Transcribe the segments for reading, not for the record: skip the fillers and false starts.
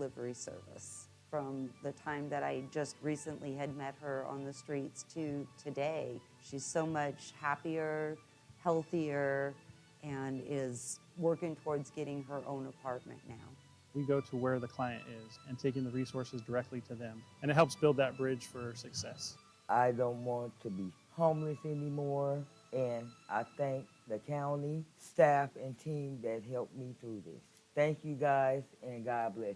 delivery service. From the time that I just recently had met her on the streets to today, she's so much happier, healthier, and is working towards getting her own apartment now. We go to where the client is and taking the resources directly to them. And it helps build that bridge for success. I don't want to be homeless anymore, and I thank the county staff and team that helped me through this. Thank you guys, and God bless you.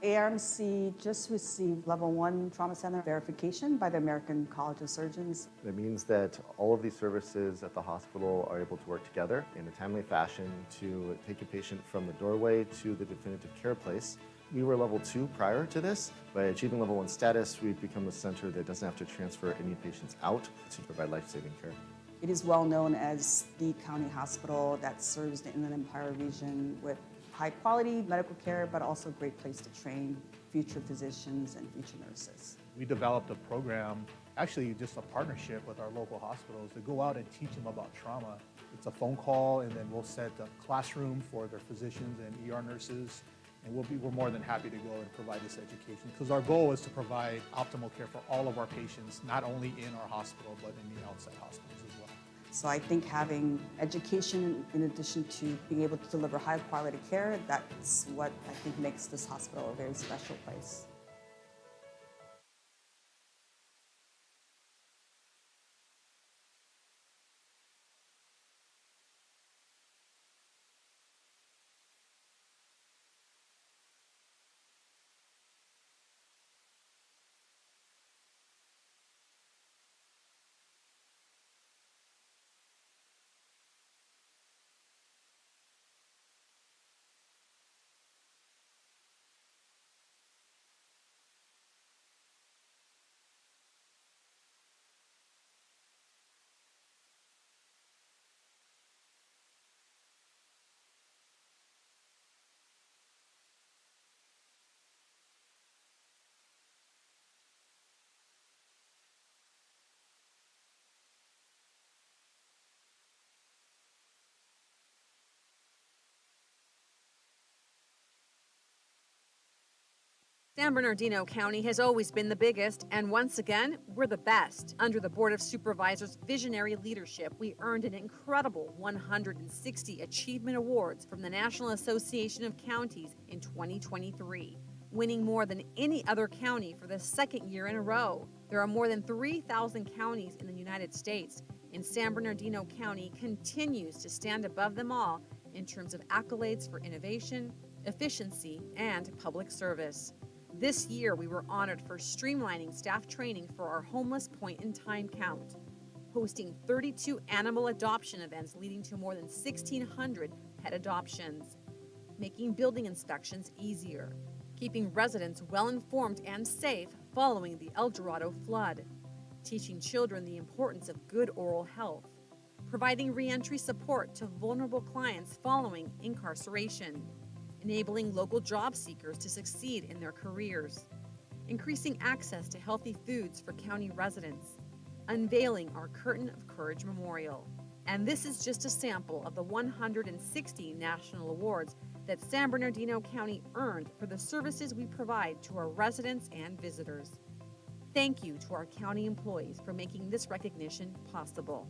ARMC just received Level 1 Trauma Center verification by the American College of Surgeons. It means that all of these services at the hospital are able to work together in a timely fashion to take a patient from the doorway to the definitive care place. We were Level 2 prior to this. By achieving Level 1 status, we've become a center that doesn't have to transfer any patients out to provide life-saving care. It is well known as the county hospital that serves the Inland Empire region with high-quality medical care, but also a great place to train future physicians and future nurses. We developed a program, actually just a partnership with our local hospitals to go out and teach them about trauma. It's a phone call, and then we'll set a classroom for their physicians and ER nurses, and we're more than happy to go and provide this education, because our goal is to provide optimal care for all of our patients, not only in our hospital, but in the outside hospitals as well. So I think having education in addition to being able to deliver high quality care, that's what I think makes this hospital a very special place. San Bernardino County has always been the biggest, and once again, we're the best. Under the Board of Supervisors' visionary leadership, we earned an incredible 160 Achievement Awards from the National Association of Counties in 2023, winning more than any other county for the second year in a row. There are more than 3,000 counties in the United States, and San Bernardino County continues to stand above them all in terms of accolades for innovation, efficiency, and public service. This year, we were honored for streamlining staff training for our homeless point-in-time count, hosting 32 animal adoption events leading to more than 1,600 pet adoptions, making building inspections easier, keeping residents well-informed and safe following the El Dorado flood, teaching children the importance of good oral health, providing reentry support to vulnerable clients following incarceration, enabling local job seekers to succeed in their careers, increasing access to healthy foods for county residents, unveiling our Curtain of Courage Memorial, And this is just a sample of the 160 national awards that San Bernardino County earned for the services we provide to our residents and visitors. Thank you to our county employees for making this recognition possible.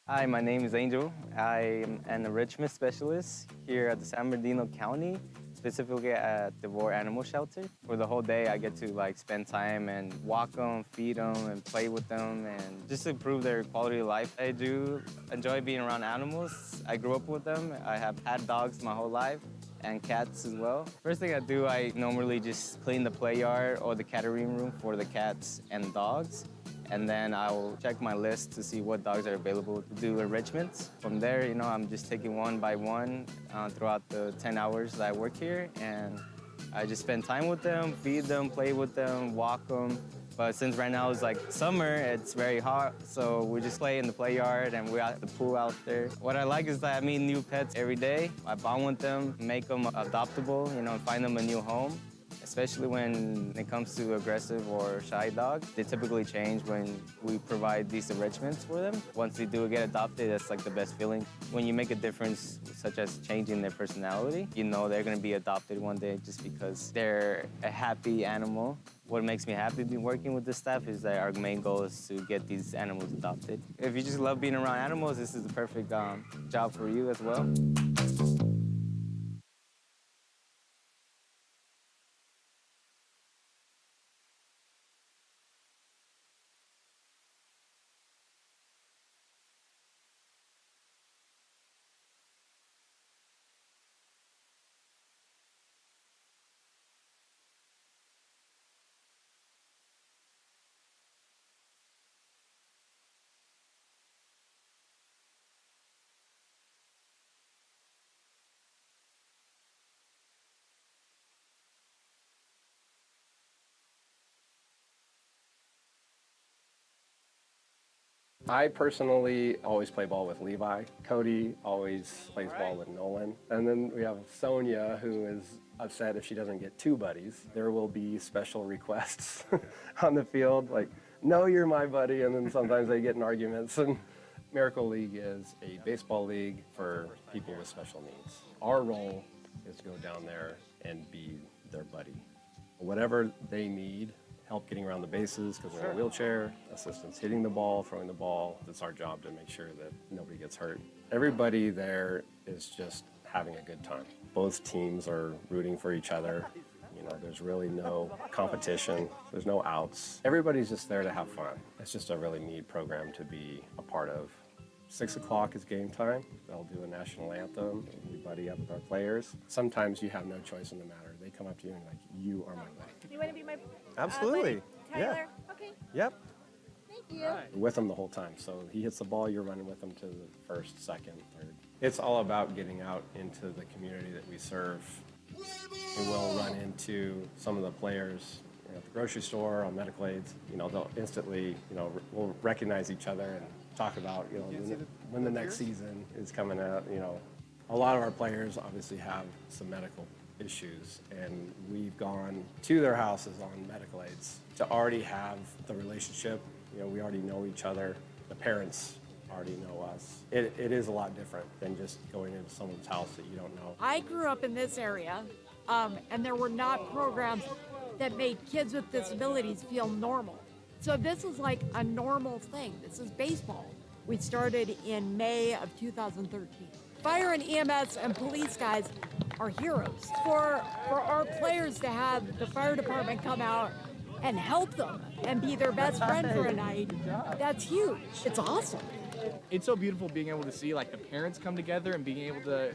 Hi, my name is Angel. I am an enrichment specialist here at the San Bernardino County, specifically at the War Animal Shelter. For the whole day, I get to spend time and walk them, feed them, and play with them, and just improve their quality of life. I do enjoy being around animals. I grew up with them. I have had dogs my whole life, and cats as well. First thing I do, I normally just clean the play yard or the cattery room for the cats and dogs. And then I'll check my list to see what dogs are available to do enrichments. From there, I'm just taking one by one throughout the 10 hours that I work here. And I just spend time with them, feed them, play with them, walk them. But since right now it's summer, it's very hot, so we just play in the play yard and we're at the pool out there. What I like is that I meet new pets every day. I bond with them, make them adoptable, and find them a new home. Especially when it comes to aggressive or shy dogs. They typically change when we provide these enrichments for them. Once they do get adopted, that's the best feeling. When you make a difference, such as changing their personality, they're gonna be adopted one day just because they're a happy animal. What makes me happy being working with this staff is that our main goal is to get these animals adopted. If you just love being around animals, this is the perfect job for you as well. I personally always play ball with Levi. Cody always plays ball with Nolan. And then we have Sonia, who is upset if she doesn't get two buddies. There will be special requests on the field, like, no, you're my buddy, and then sometimes they get in arguments. And Miracle League is a baseball league for people with special needs. Our role is to go down there and be their buddy. Whatever they need, help getting around the bases because they're in a wheelchair, assistance hitting the ball, throwing the ball. It's our job to make sure that nobody gets hurt. Everybody there is just having a good time. Both teams are rooting for each other. There's really no competition. There's no outs. Everybody's just there to have fun. It's just a really neat program to be a part of. 6 o'clock is game time. They'll do a national anthem. We buddy up with our players. Sometimes you have no choice in the matter. They come up to you and you are my buddy. You want to be my Absolutely. buddy? Tyler? Yeah. Okay. Yep. Thank you. You're with him the whole time. So he hits the ball, you're running with him to the first, second, third. It's all about getting out into the community that we serve. We will run into some of the players at the grocery store, on medical aids. They'll instantly, we'll recognize each other and talk about, when the next season is coming out. A lot of our players obviously have some medical issues, and we've gone to their houses on medical aids to already have the relationship. We already know each other. The parents already know us. It is a lot different than just going into someone's house that you don't know. I grew up in this area, and there were not programs that made kids with disabilities feel normal. So this is like a normal thing. This is baseball. We started in May of 2013. Fire and EMS and police guys are heroes. For our players to have the fire department come out and help them and be their best friend for a night, that's huge. It's awesome. It's so beautiful being able to see like the parents come together and being able to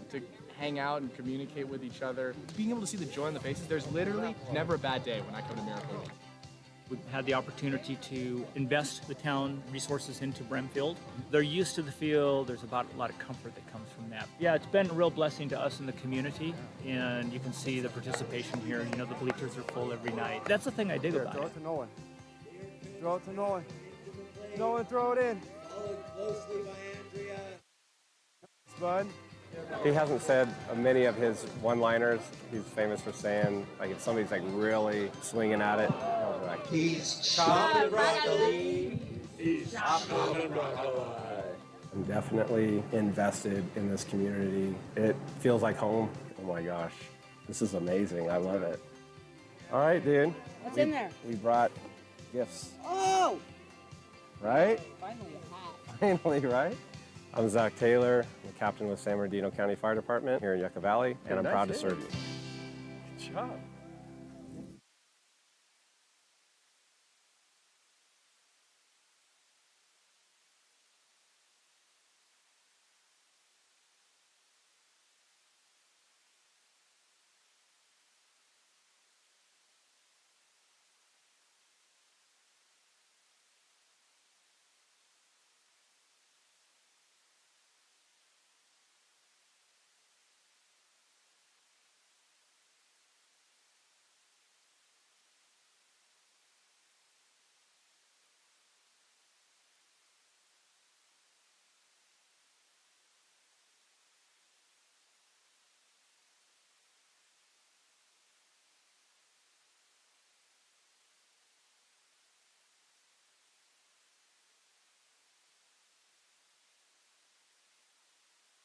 hang out and communicate with each other. Being able to see the joy on the faces. There's literally never a bad day when I come to Miracle Week. We've had the opportunity to invest the town resources into Brimfield. They're used to the field. There's about a lot of comfort that comes from that. Yeah, it's been a real blessing to us in the community, and you can see the participation here. You know, the bleachers are full every night. That's the thing I dig about Throw it. it to Nolan. Throw it to Nolan. Nolan, throw it in. Spud. He hasn't said many of his one-liners. He's famous for saying, like, if somebody's like really swinging at it, he'll be like, He's chopping broccoli. He's chopping broccoli. I'm definitely invested in this community. It feels like home. Oh my gosh, this is amazing. I love it. All right, dude. What's in there? We brought gifts. Oh! Right? Finally a hat. Finally, right? I'm Zach Taylor. I'm the captain with San Bernardino County Fire Department here in Yucca Valley, and I'm proud to serve you. Good job.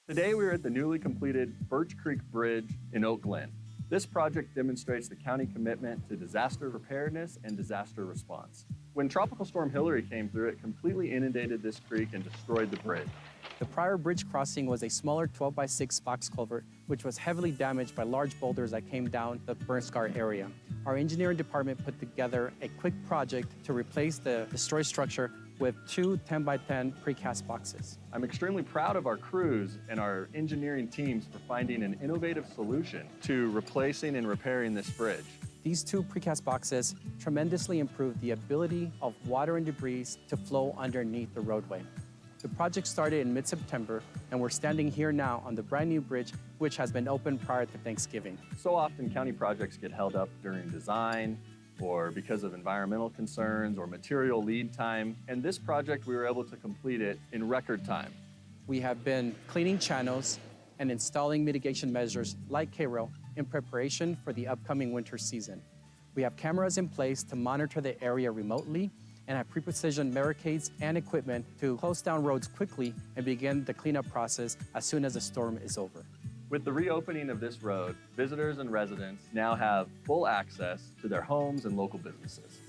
Today we are at the newly completed Birch Creek Bridge in Oak Glen. This project demonstrates the county commitment to disaster preparedness and disaster response. When Tropical Storm Hillary came through, it completely inundated this creek and destroyed the bridge. The prior bridge crossing was a smaller 12x6 box culvert, which was heavily damaged by large boulders that came down the burn scar area. Our engineering department put together a quick project to replace the destroyed structure with two 10x10 precast boxes. I'm extremely proud of our crews and our engineering teams for finding an innovative solution to replacing and repairing this bridge. These two precast boxes tremendously improved the ability of water and debris to flow underneath the roadway. The project started in mid-September, and we're standing here now on the brand new bridge, which has been opened prior to Thanksgiving. So often county projects get held up during design or because of environmental concerns or material lead time. And this project, we were able to complete it in record time. We have been cleaning channels and installing mitigation measures like K-Rail in preparation for the upcoming winter season. We have cameras in place to monitor the area remotely and have pre-positioned barricades and equipment to close down roads quickly and begin the cleanup process as soon as the storm is over. With the reopening of this road, visitors and residents now have full access to their homes and local businesses.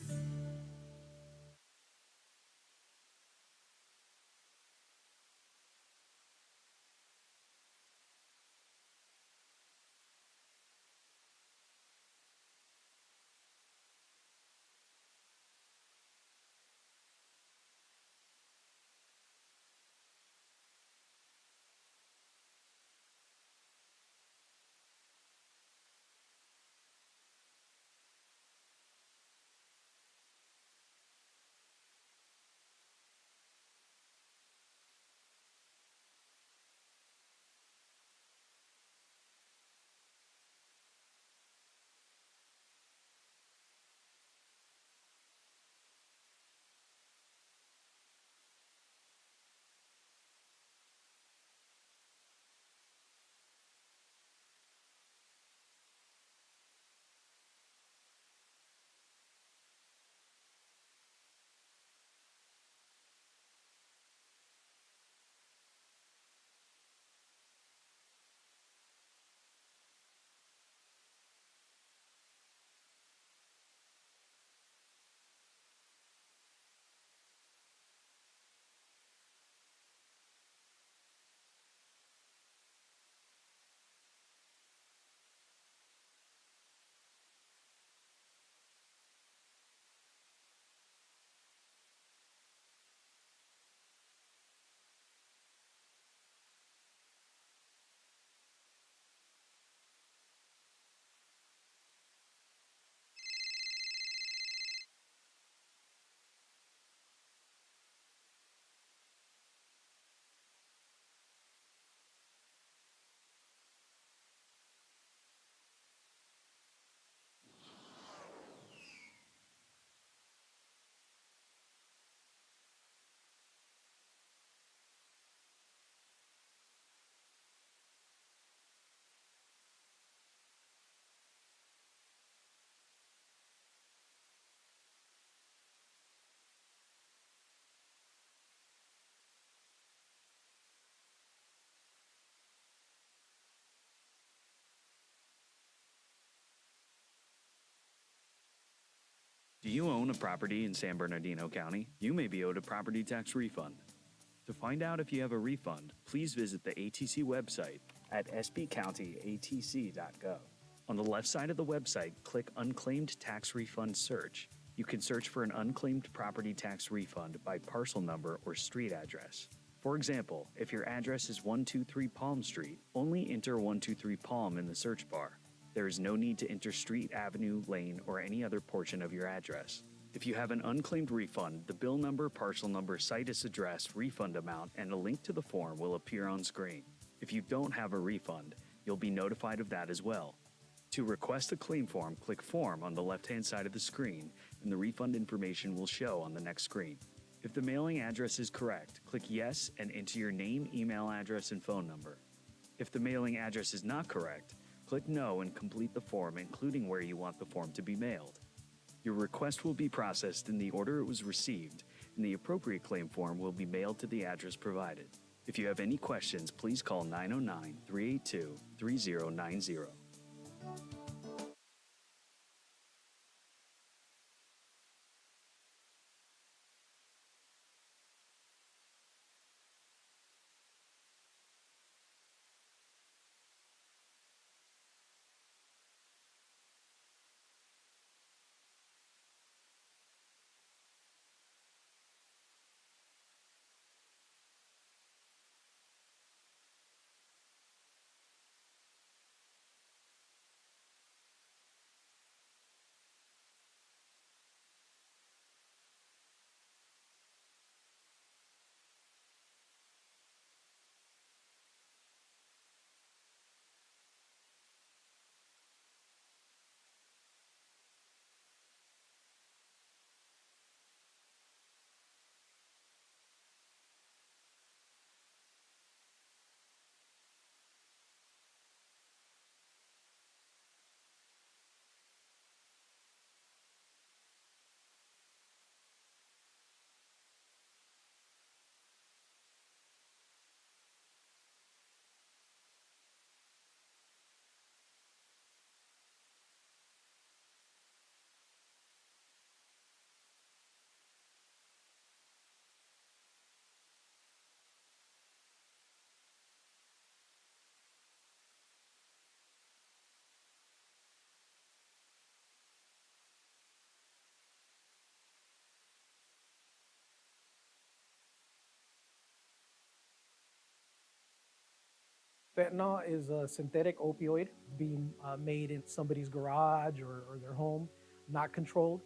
Do you own a property in San Bernardino County? You may be owed a property tax refund. To find out if you have a refund, please visit the ATC website at sbcountyatc.gov. On the left side of the website, click Unclaimed Tax Refund Search. You can search for an unclaimed property tax refund by parcel number or street address. For example, if your address is 123 Palm Street, only enter 123 Palm in the search bar. There is no need to enter street, avenue, lane, or any other portion of your address. If you have an unclaimed refund, the bill number, parcel number, situs address, refund amount, and a link to the form will appear on screen. If you don't have a refund, you'll be notified of that as well. To request a claim form, click Form on the left-hand side of the screen, and the refund information will show on the next screen. If the mailing address is correct, click Yes and enter your name, email address, and phone number. If the mailing address is not correct, click No and complete the form, including where you want the form to be mailed. Your request will be processed in the order it was received, and the appropriate claim form will be mailed to the address provided. If you have any questions, please call 909-382-3090. Fentanyl is a synthetic opioid being made in somebody's garage or their home, not controlled.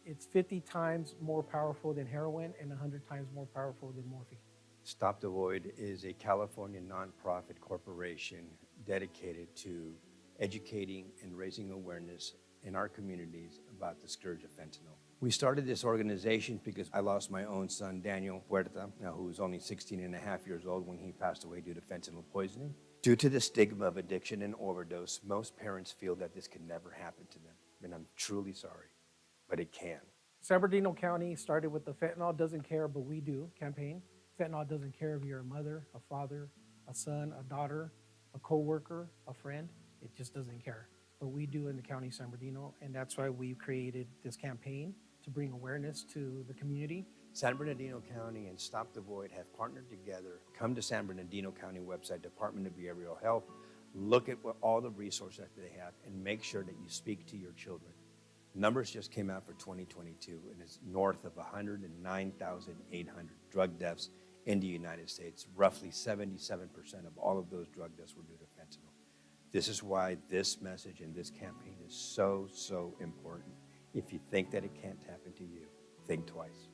It's 50 times more powerful than heroin and 100 times more powerful than morphine. Stop the Void is a California nonprofit corporation dedicated to educating and raising awareness in our communities about the scourge of fentanyl. We started this organization because I lost my own son, Daniel Huerta, who was only 16 and a half years old when he passed away due to fentanyl poisoning. Due to the stigma of addiction and overdose, most parents feel that this can never happen to them. And I'm truly sorry, but it can. San Bernardino County started with the Fentanyl Doesn't Care, But We Do campaign. Fentanyl doesn't care if you're a mother, a father, a son, a daughter, a coworker, a friend. It just doesn't care. But we do in the county of San Bernardino, and that's why we created this campaign to bring awareness to the community. San Bernardino County and Stop the Void have partnered together. Come to San Bernardino County website, Department of Behavioral Health, look at all the resources that they have, and make sure that you speak to your children. Numbers just came out for 2022, and it's north of 109,800 drug deaths in the United States. Roughly 77% of all of those drug deaths were due to fentanyl. This is why this message and this campaign is so, so important. If you think that it can't happen to you, think twice.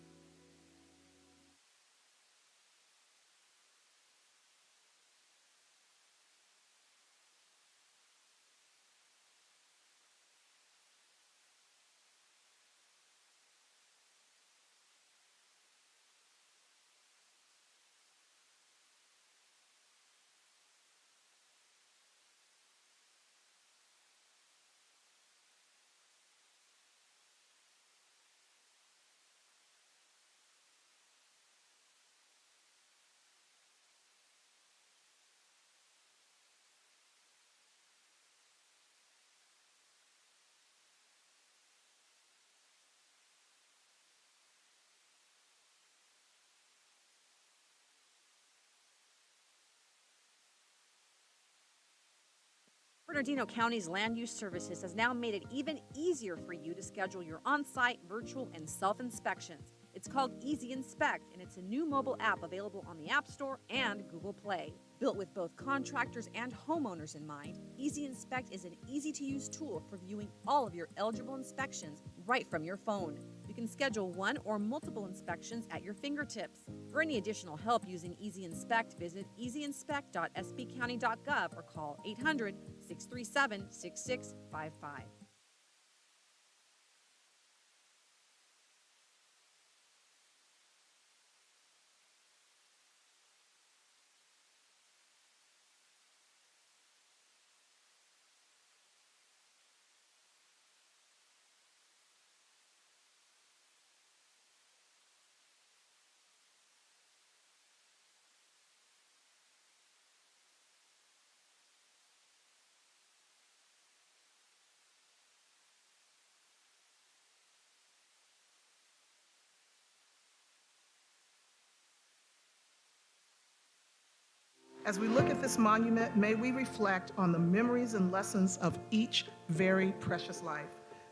Bernardino County's Land Use Services has now made it even easier for you to schedule your on-site, virtual, and self-inspections. It's called Easy Inspect, and it's a new mobile app available on the App Store and Google Play. Built with both contractors and homeowners in mind, Easy Inspect is an easy-to-use tool for viewing all of your eligible inspections right from your phone. You can schedule one or multiple inspections at your fingertips. For any additional help using Easy Inspect, visit easyinspect.sbcounty.gov or call 800-637-6655. As we look at this monument, may we reflect on the memories and lessons of each very precious life,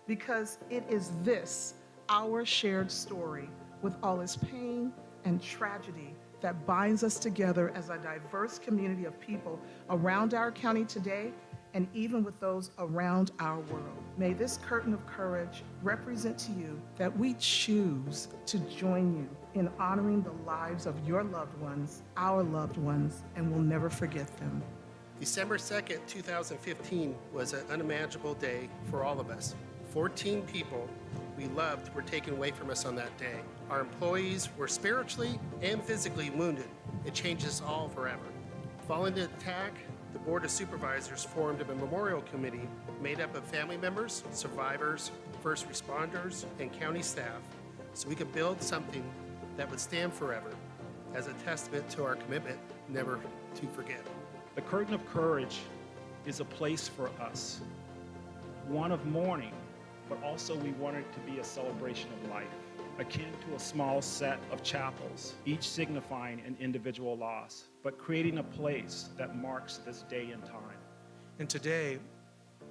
because it is this, our shared story, with all its pain and tragedy, that binds us together as a diverse community of people around our county today, and even with those around our world. May this curtain of courage represent to you that we choose to join you in honoring the lives of your loved ones, our loved ones, and we'll never forget them. December 2nd, 2015 was an unimaginable day for all of us. 14 people we loved were taken away from us on that day. Our employees were spiritually and physically wounded. It changed us all forever. Following the attack, the Board of Supervisors formed a memorial committee made up of family members, survivors, first responders, and county staff so we could build something that would stand forever as a testament to our commitment never to forget. The Curtain of Courage is a place for us, one of mourning, but also we want it to be a celebration of life, akin to a small set of chapels, each signifying an individual loss, but creating a place that marks this day and time. And today,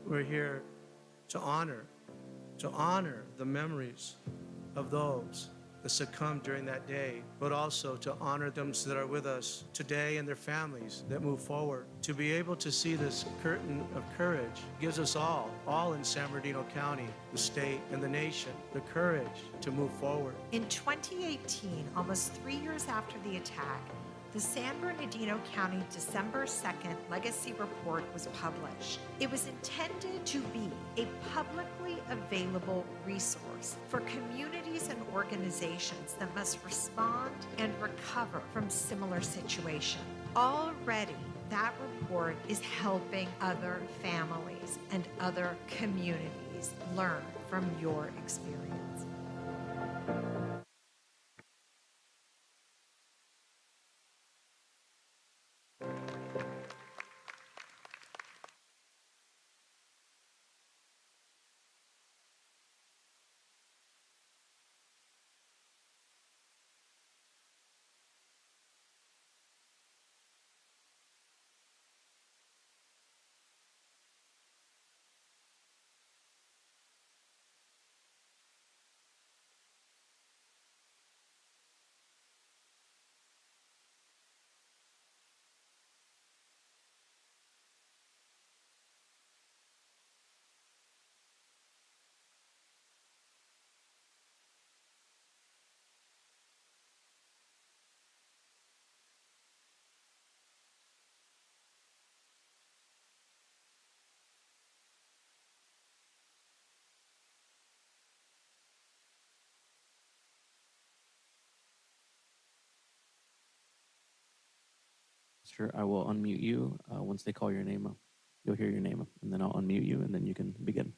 we're here to honor the memories of those that succumbed during that day, but also to honor those that are with us today and their families that move forward. To be able to see this curtain of courage gives us all in San Bernardino County, the state and the nation, the courage to move forward. In 2018, almost 3 years after the attack, the San Bernardino County December 2nd Legacy Report was published. It was intended to be a publicly available resource for communities and organizations that must respond and recover from similar situations. Already, that report is helping other families and other communities learn from your experience. Sure, I will unmute you. Once they call your name, you'll hear your name, and then I'll unmute you, and then you can begin.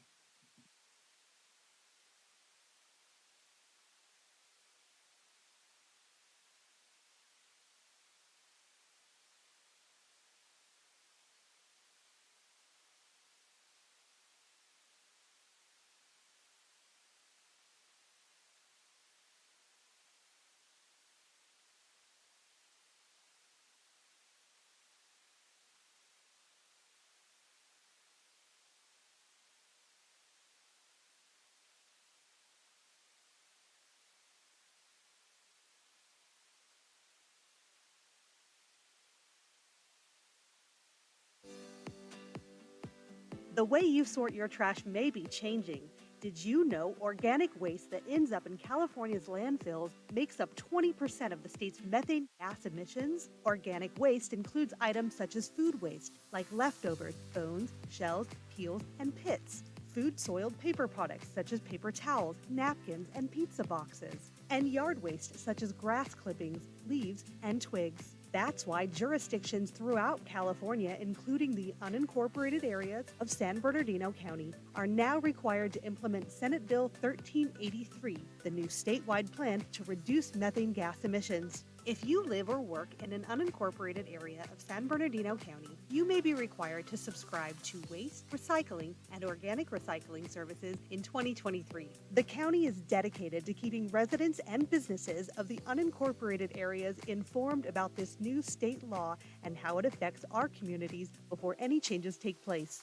The way you sort your trash may be changing. Did you know organic waste that ends up in California's landfills makes up 20% of the state's methane gas emissions? Organic waste includes items such as food waste, like leftovers, bones, shells, peels, and pits. Food-soiled paper products such as paper towels, napkins, and pizza boxes. And yard waste such as grass clippings, leaves, and twigs. That's why jurisdictions throughout California, including the unincorporated areas of San Bernardino County, are now required to implement Senate Bill 1383, the new statewide plan to reduce methane gas emissions. If you live or work in an unincorporated area of San Bernardino County, you may be required to subscribe to waste, recycling, and organic recycling services in 2023. The county is dedicated to keeping residents and businesses of the unincorporated areas informed about this new state law and how it affects our communities before any changes take place.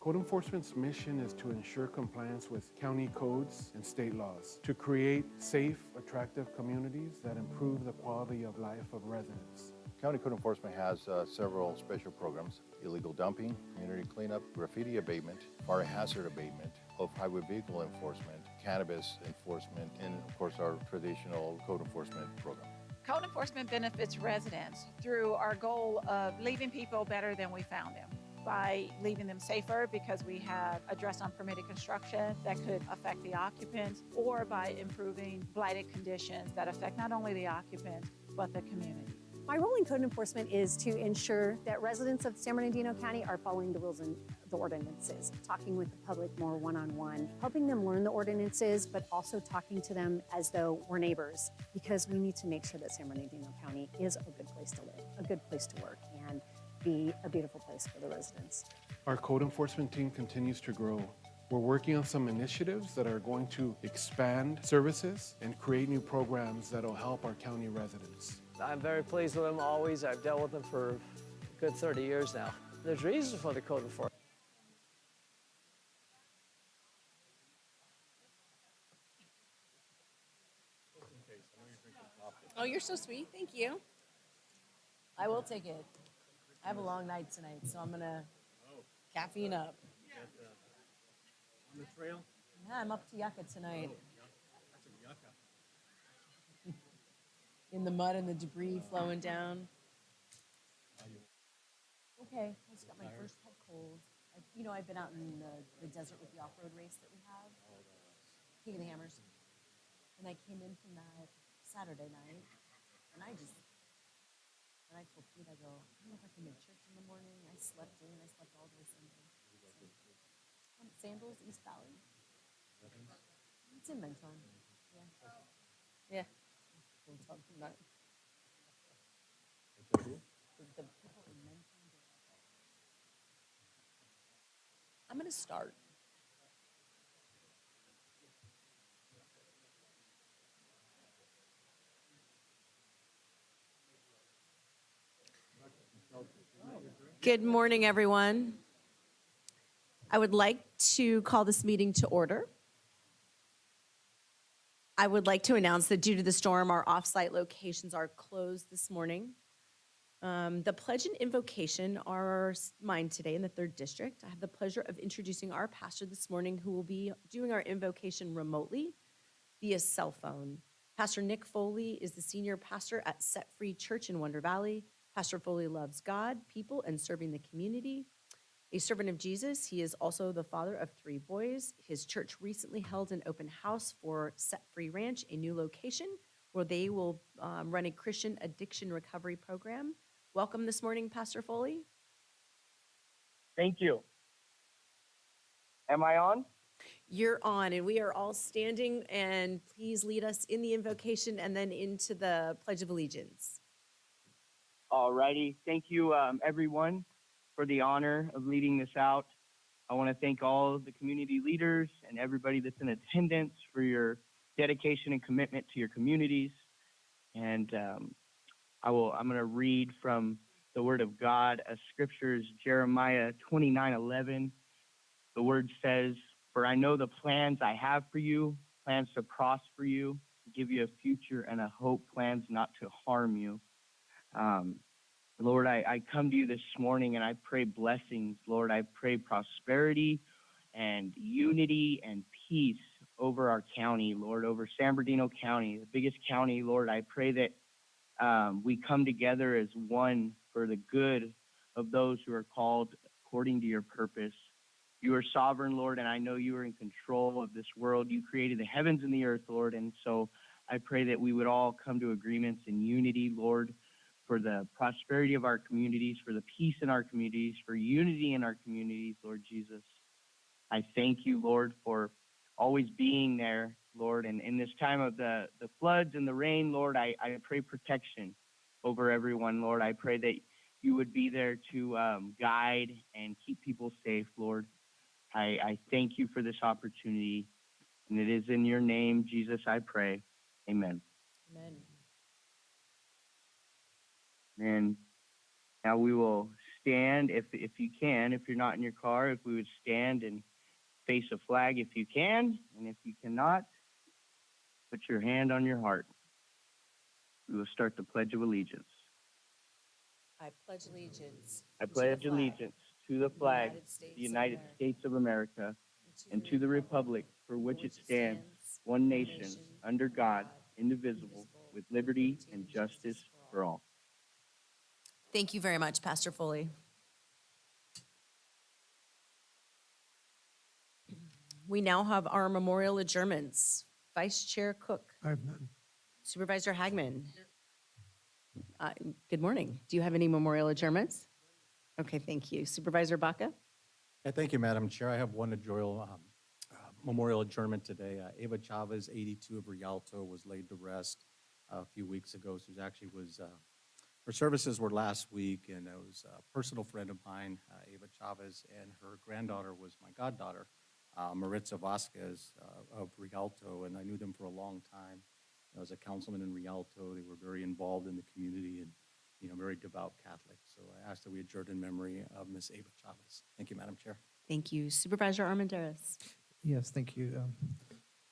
Code enforcement's mission is to ensure compliance with county codes and state laws, to create safe, attractive communities that improve the quality of life of residents. County Code Enforcement has several special programs: illegal dumping, community cleanup, graffiti abatement, fire hazard abatement, off-highway vehicle enforcement, cannabis enforcement, and of course our traditional code enforcement program. Code enforcement benefits residents through our goal of leaving people better than we found them, by leaving them safer because we have addressed unpermitted construction that could affect the occupants, or by improving blighted conditions that affect not only the occupants, but the community. My role in code enforcement is to ensure that residents of San Bernardino County are following the rules and the ordinances, talking with the public more one-on-one, helping them learn the ordinances, but also talking to them as though we're neighbors, because we need to make sure that San Bernardino County is a good place to live, a good place to work, and be a beautiful place for the residents. Our code enforcement team continues to grow. We're working on some initiatives that are going to expand services and create new programs that will help our county residents. I'm very pleased with them always. I've dealt with them for a good 30 years now. There's reasons for the code enforcement. Oh, you're so sweet. Thank you. I will take it. I have a long night tonight, so I'm going to caffeine up. On the trail? Yeah, I'm up to Yucca tonight. That's a yucca. In the mud and the debris flowing down. Okay, I just got my first head cold. I've been out in the desert with the off-road race that we have, King of the Hammers. And I came in from that Saturday night, and I told Pete, I go, I don't know if I can make church in the morning. I slept in. I slept all day Sunday. Sandals, East Valley. It's in Mentone. Yeah. Yeah. Don't tell them that. The people in Mentone. I'm going to start. Good morning, everyone. I would like to call this meeting to order. I would like to announce that due to the storm, our off-site locations are closed this morning. The pledge and invocation are mine today in the 3rd District. I have the pleasure of introducing our pastor this morning who will be doing our invocation remotely via cell phone. Pastor Nick Foley is the senior pastor at Set Free Church in Wonder Valley. Pastor Foley loves God, people, and serving the community. A servant of Jesus, he is also the father of 3 boys. His church recently held an open house for Set Free Ranch, a new location where they will run a Christian addiction recovery program. Welcome this morning, Pastor Foley. Thank you. Am I on? You're on, and we are all standing, and please lead us in the invocation and then into the Pledge of Allegiance. All righty. Thank you, everyone, for the honor of leading this out. I want to thank all of the community leaders and everybody that's in attendance for your dedication and commitment to your communities. And I'm going to read from the Word of God, as scriptures, Jeremiah 29:11. The word says, "For I know the plans I have for you, plans to prosper you, to give you a future and a hope, plans not to harm you." Lord, I come to you this morning and I pray blessings. Lord, I pray prosperity and unity and peace over our county, Lord, over San Bernardino County, the biggest county. Lord, I pray that we come together as one for the good of those who are called according to your purpose. You are sovereign, Lord, and I know you are in control of this world. You created the heavens and the earth, Lord, and so I pray that we would all come to agreements in unity, Lord, for the prosperity of our communities, for the peace in our communities, for unity in our communities, Lord Jesus. I thank you, Lord, for always being there, Lord, and in this time of the floods and the rain, Lord, I pray protection over everyone, Lord. I pray that you would be there to guide and keep people safe, Lord. I thank you for this opportunity, and it is in your name, Jesus, I pray. Amen. Amen. And now we will stand, if you can, if you're not in your car, if we would stand and face a flag if you can, and if you cannot, put your hand on your heart. We will start the Pledge of Allegiance. I pledge allegiance. I pledge allegiance to the flag of the United States of America and to the republic for which it stands, one nation, under God, indivisible, with liberty and justice for all. Thank you very much, Pastor Foley. We now have our memorial adjournments. Vice Chair Cook. I have none. Supervisor Hagman. Good morning. Do you have any memorial adjournments? Okay, thank you. Supervisor Baca? Yeah, thank you, Madam Chair. I have one memorial adjournment today. Ava Chavez, 82 of Rialto, was laid to rest a few weeks ago. Her services were last week, and it was a personal friend of mine, Ava Chavez, and her granddaughter was my goddaughter, Maritza Vasquez of Rialto, and I knew them for a long time. I was a councilman in Rialto. They were very involved in the community and, very devout Catholic. So I asked that we adjourn in memory of Miss Ava Chavez. Thank you, Madam Chair. Thank you. Supervisor Armendariz. Yes, thank you,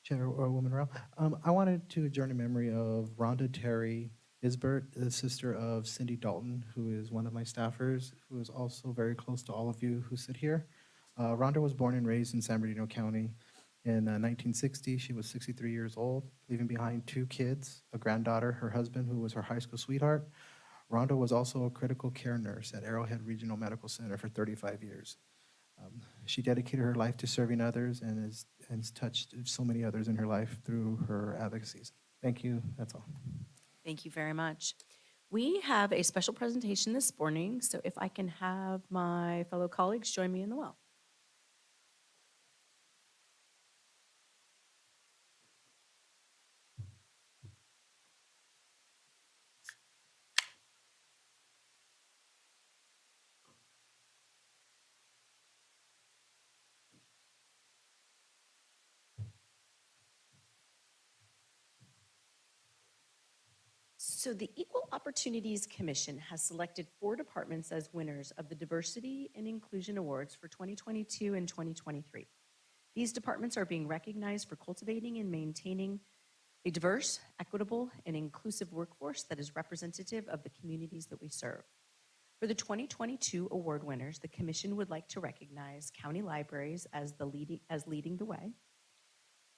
Chairwoman Rao. I wanted to adjourn in memory of Rhonda Terry Isbert, the sister of Cindy Dalton, who is one of my staffers, who is also very close to all of you who sit here. Rhonda was born and raised in San Bernardino County. In 1960, she was 63 years old, leaving behind 2 kids, a granddaughter, her husband, who was her high school sweetheart. Rhonda was also a critical care nurse at Arrowhead Regional Medical Center for 35 years. She dedicated her life to serving others and has touched so many others in her life through her advocacies. Thank you. That's all. Thank you very much. We have a special presentation this morning, so if I can have my fellow colleagues join me in the well. So the Equal Opportunities Commission has selected 4 departments as winners of the Diversity and Inclusion Awards for 2022 and 2023. These departments are being recognized for cultivating and maintaining a diverse, equitable, and inclusive workforce that is representative of the communities that we serve. For the 2022 award winners, the Commission would like to recognize county libraries as leading the way,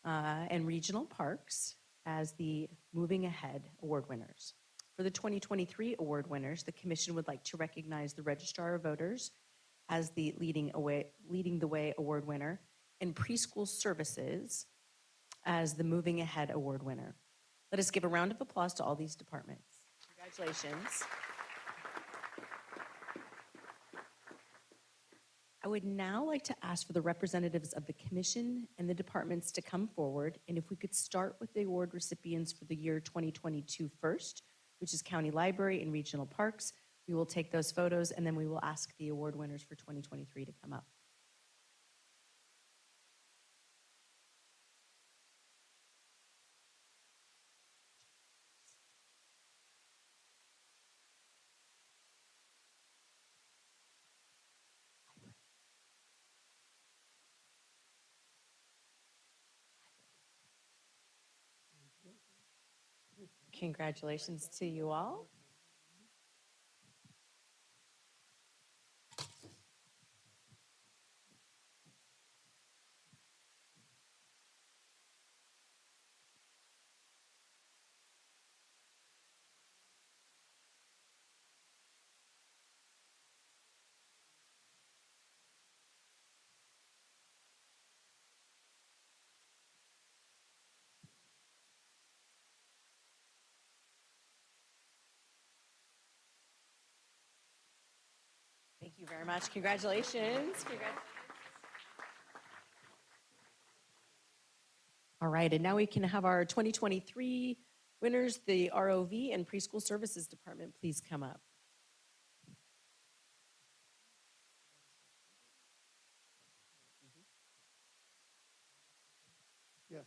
and regional parks as the Moving Ahead award winners. For the 2023 award winners, the Commission would like to recognize the Registrar of Voters as the Leading the Way award winner, and Preschool Services as the Moving Ahead award winner. Let us give a round of applause to all these departments. Congratulations. I would now like to ask for the representatives of the Commission and the departments to come forward, and if we could start with the award recipients for the year 2022 first, which is County Library and Regional Parks. We will take those photos, and then we will ask the award winners for 2023 to come up. Congratulations to you all. Thank you very much. Congratulations. All right, and now we can have our 2023 winners, the ROV and Preschool Services Department, please come up. Yes.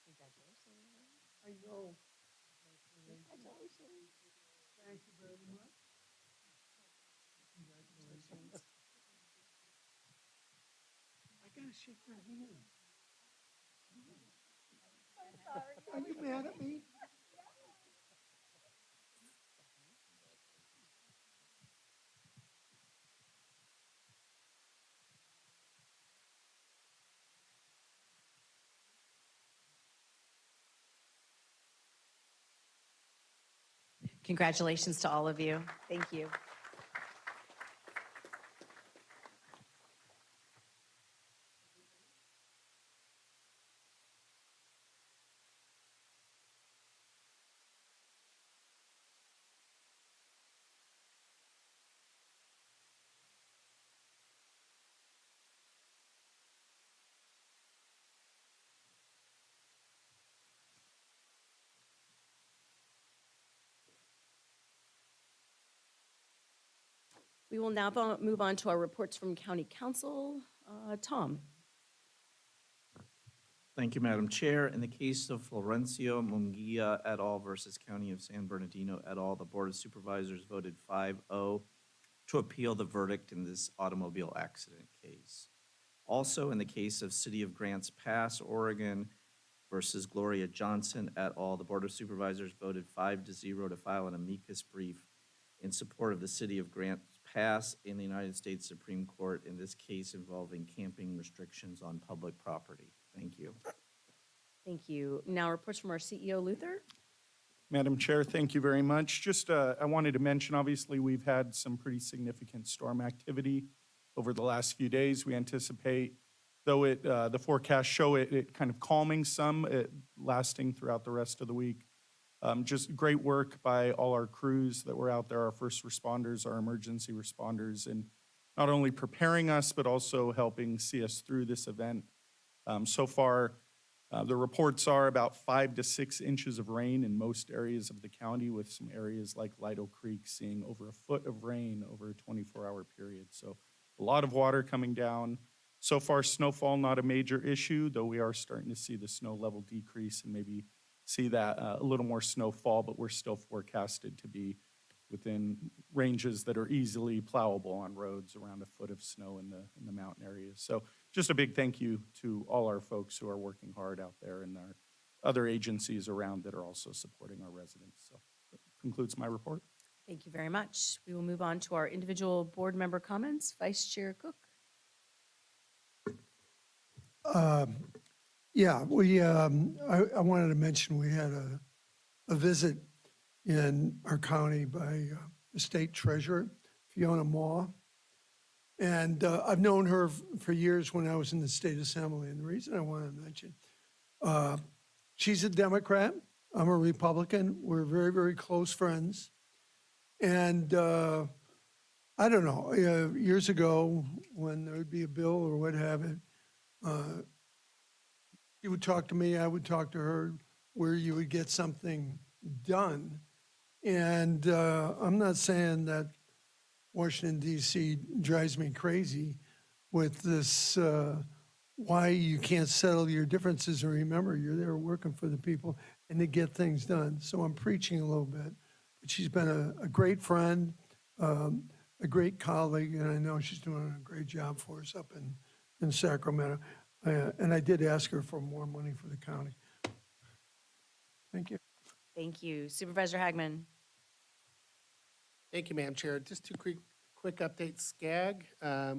Congratulations. I know. Congratulations. Thank you very much. Congratulations. I gotta shake your hand. Are you mad at me? Congratulations to all of you. Thank you. We will now move on to our reports from County Council. Tom. Thank you, Madam Chair. In the case of Florencio Munguia et al. Versus County of San Bernardino et al., the Board of Supervisors voted 5-0 to appeal the verdict in this automobile accident case. Also, in the case of City of Grants Pass, Oregon versus Gloria Johnson et al., the Board of Supervisors voted 5-0 to file an amicus brief in support of the City of Grants Pass in the United States Supreme Court in this case involving camping restrictions on public property. Thank you. Thank you. Now reports from our CEO, Luther. Madam Chair, thank you very much. Just I wanted to mention, obviously, we've had some pretty significant storm activity over the last few days. We anticipate, though the forecasts show it kind of calming some, lasting throughout the rest of the week. Just great work by all our crews that were out there, our first responders, our emergency responders, and not only preparing us, but also helping see us through this event. So far, the reports are about 5 to 6 inches of rain in most areas of the county, with some areas like Lido Creek seeing over a foot of rain over a 24-hour period. So a lot of water coming down. So far, snowfall not a major issue, though we are starting to see the snow level decrease and maybe see that a little more snowfall, but we're still forecasted to be within ranges that are easily plowable on roads around a foot of snow in the mountain areas. So just a big thank you to all our folks who are working hard out there and our other agencies around that are also supporting our residents. So that concludes my report. Thank you very much. We will move on to our individual board member comments. Vice Chair Cook. Yeah, I wanted to mention we had a visit in our county by the state treasurer, Fiona Maw. And I've known her for years when I was in the state assembly. And the reason I want to mention, she's a Democrat. I'm a Republican. We're very, very close friends. And I don't know, years ago when there would be a bill or what have it, she would talk to me, I would talk to her, where you would get something done. And I'm not saying that Washington, D.C. drives me crazy with this, why you can't settle your differences. And remember, you're there working for the people and to get things done. So I'm preaching a little bit. But she's been a great friend, a great colleague, and I know she's doing a great job for us up in Sacramento. And I did ask her for more money for the county. Thank you. Thank you. Supervisor Hagman. Thank you, Madam Chair. Just two quick updates. SCAG,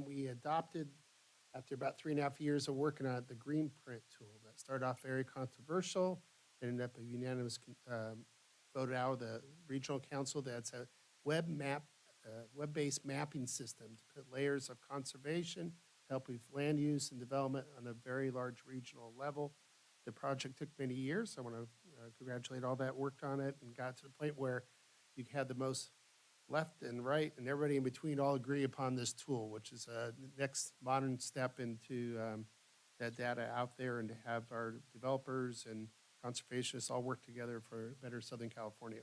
we adopted, after about 3.5 years of working on it, the green print tool. That started off very controversial, ended up a unanimous vote out of the regional council. That's a web-based mapping system to put layers of conservation, help with land use and development on a very large regional level. The project took many years. I want to congratulate all that worked on it and got to the point where you had the most left and right and everybody in between all agree upon this tool, which is a next modern step into that data out there, and to have our developers and conservationists all work together for better Southern California.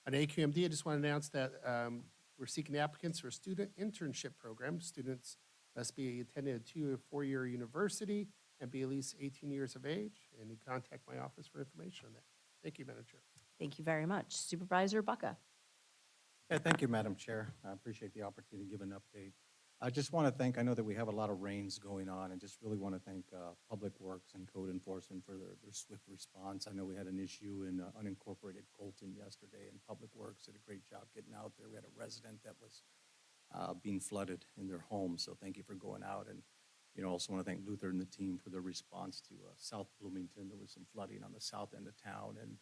On AQMD, I just want to announce that we're seeking applicants for a student internship program. Students must be attending a 2 or 4-year university and be at least 18 years of age, and you contact my office for information on that. Thank you, Madam Chair. Thank you very much. Supervisor Baca. Yeah, thank you, Madam Chair. I appreciate the opportunity to give an update. I just want to thank, I know that we have a lot of rains going on, and just really want to thank Public Works and Code Enforcement for their swift response. I know we had an issue in unincorporated Colton yesterday, and Public Works did a great job getting out there. We had a resident that was being flooded in their home, so thank you for going out. And also want to thank Luther and the team for their response to South Bloomington. There was some flooding on the south end of town, and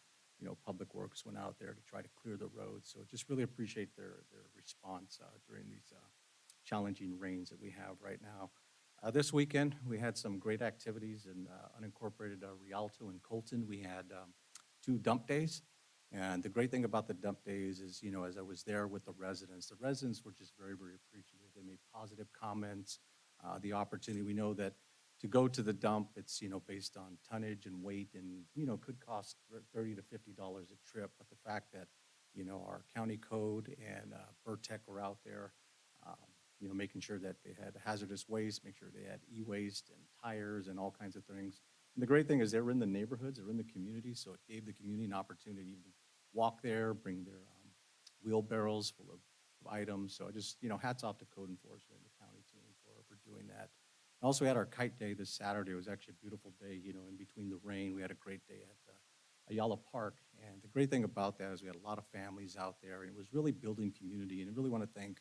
Public Works went out there to try to clear the road. So just really appreciate their response during these challenging rains that we have right now. This weekend, we had some great activities in unincorporated Rialto and Colton. We had 2 dump days. And the great thing about the dump days is, as I was there with the residents were just very, very appreciative. They made positive comments. The opportunity, we know that to go to the dump, it's, based on tonnage and weight, and, could cost $30 to $50 a trip. But the fact that, our county code and Burtech were out there, making sure that they had hazardous waste, make sure they had e-waste and tires and all kinds of things. And the great thing is they were in the neighborhoods, they were in the community, so it gave the community an opportunity to walk there, bring their wheelbarrows full of items. So I just, hats off to code enforcement and the county team for doing that. Also, we had our kite day this Saturday. It was actually a beautiful day, in between the rain. We had a great day at Ayala Park. And the great thing about that is we had a lot of families out there, and it was really building community. And I really want to thank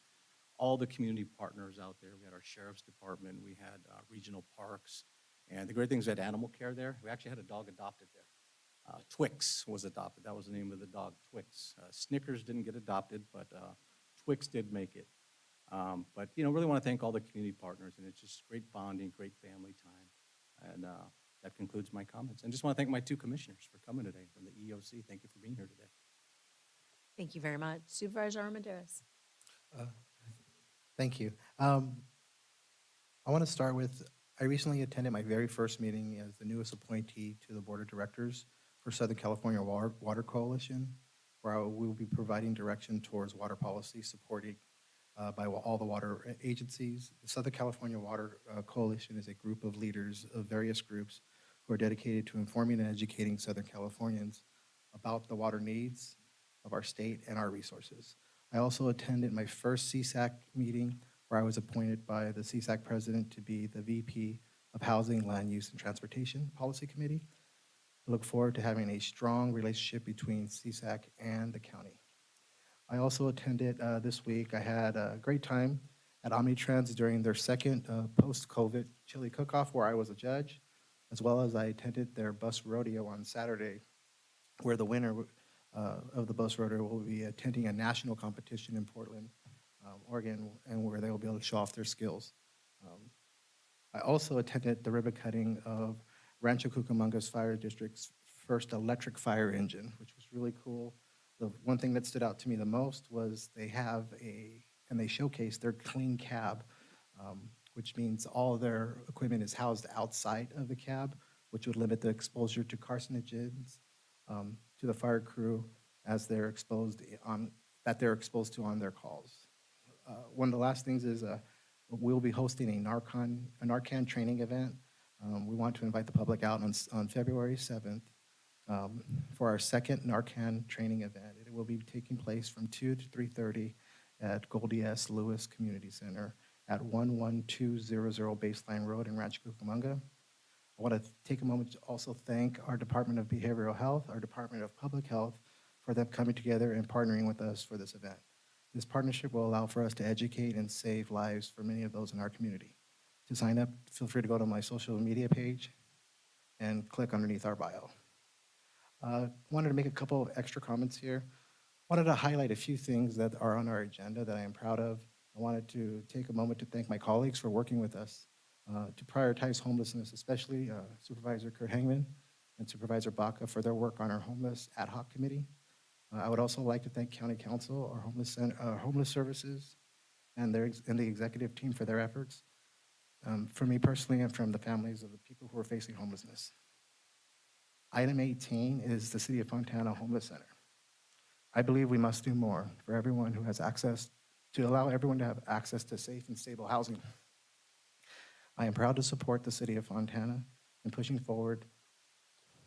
all the community partners out there. We had our sheriff's department, we had regional parks, and the great thing is we had animal care there. We actually had a dog adopted there. Twix was adopted. That was the name of the dog, Twix. Snickers didn't get adopted, but Twix did make it. But really want to thank all the community partners, and it's just great bonding, great family time. And that concludes my comments. And just want to thank my two commissioners for coming today from the EOC. Thank you for being here today. Thank you very much. Supervisor Armendariz. Thank you. I want to start with, I recently attended my very first meeting as the newest appointee to the Board of Directors for Southern California Water Coalition, where I will be providing direction towards water policy supported by all the water agencies. The Southern California Water Coalition is a group of leaders of various groups who are dedicated to informing and educating Southern Californians about the water needs of our state and our resources. I also attended my first CSAC meeting where I was appointed by the CSAC president to be the VP of Housing, Land Use, and Transportation Policy Committee. I look forward to having a strong relationship between CSAC and the county. I also attended this week. I had a great time at Omnitrans during their second post-COVID chili cook-off where I was a judge, as well as I attended their bus rodeo on Saturday, where the winner of the bus rodeo will be attending a national competition in Portland, Oregon, and where they will be able to show off their skills. I also attended the ribbon cutting of Rancho Cucamonga's fire district's first electric fire engine, which was really cool. The one thing that stood out to me the most was they showcase their clean cab, which means all of their equipment is housed outside of the cab, which would limit the exposure to carcinogens to the fire crew as they're exposed to on their calls. One of the last things is we'll be hosting a Narcan training event. We want to invite the public out on February 7th for our second Narcan training event. It will be taking place from 2 to 3:30 at Goldie S. Lewis Community Center at 11200 Baseline Road in Rancho Cucamonga. I want to take a moment to also thank our Department of Behavioral Health, our Department of Public Health, for them coming together and partnering with us for this event. This partnership will allow for us to educate and save lives for many of those in our community. To sign up, feel free to go to my social media page and click underneath our bio. Wanted to make a couple of extra comments here. Wanted to highlight a few things that are on our agenda that I am proud of. I wanted to take a moment to thank my colleagues for working with us to prioritize homelessness, especially Supervisor Kurt Hangman and Supervisor Baca for their work on our homeless ad hoc committee. I would also like to thank County Council, our homeless services, and the executive team for their efforts. For me personally and from the families of the people who are facing homelessness. Item 18 is the City of Fontana Homeless Center. I believe we must do more for everyone who has access, to allow everyone to have access to safe and stable housing. I am proud to support the City of Fontana in pushing forward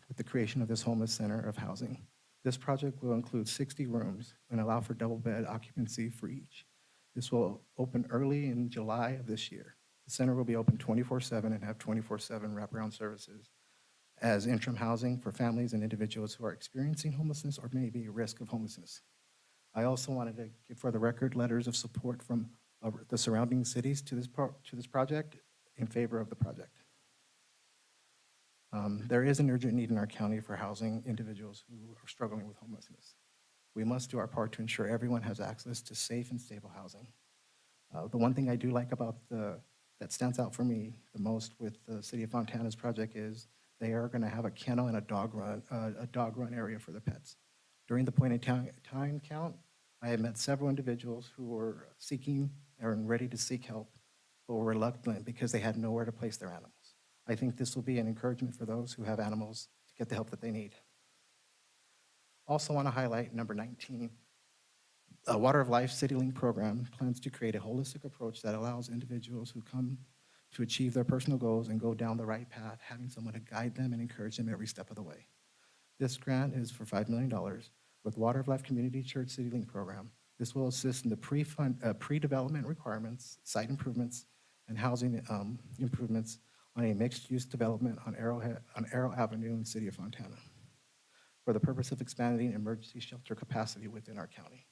with the creation of this homeless center of housing. This project will include 60 rooms and allow for double bed occupancy for each. This will open early in July of this year. The center will be open 24/7 and have 24/7 wraparound services as interim housing for families and individuals who are experiencing homelessness or may be at risk of homelessness. I also wanted to give for the record letters of support from the surrounding cities to this project in favor of the project. There is an urgent need in our county for housing individuals who are struggling with homelessness. We must do our part to ensure everyone has access to safe and stable housing. The one thing I do like about that stands out for me the most with the City of Fontana's project is they are going to have a kennel and a dog run area for the pets. During the point in time count, I have met several individuals who were seeking or ready to seek help, but were reluctant because they had nowhere to place their animals. I think this will be an encouragement for those who have animals to get the help that they need. Also want to highlight number 19. A Water of Life CityLink program plans to create a holistic approach that allows individuals who come to achieve their personal goals and go down the right path, having someone to guide them and encourage them every step of the way. This grant is for $5 million with Water of Life Community Church CityLink program. This will assist in the pre-development requirements, site improvements, and housing improvements on a mixed-use development on Arrow Avenue in the city of Fontana for the purpose of expanding emergency shelter capacity within our county.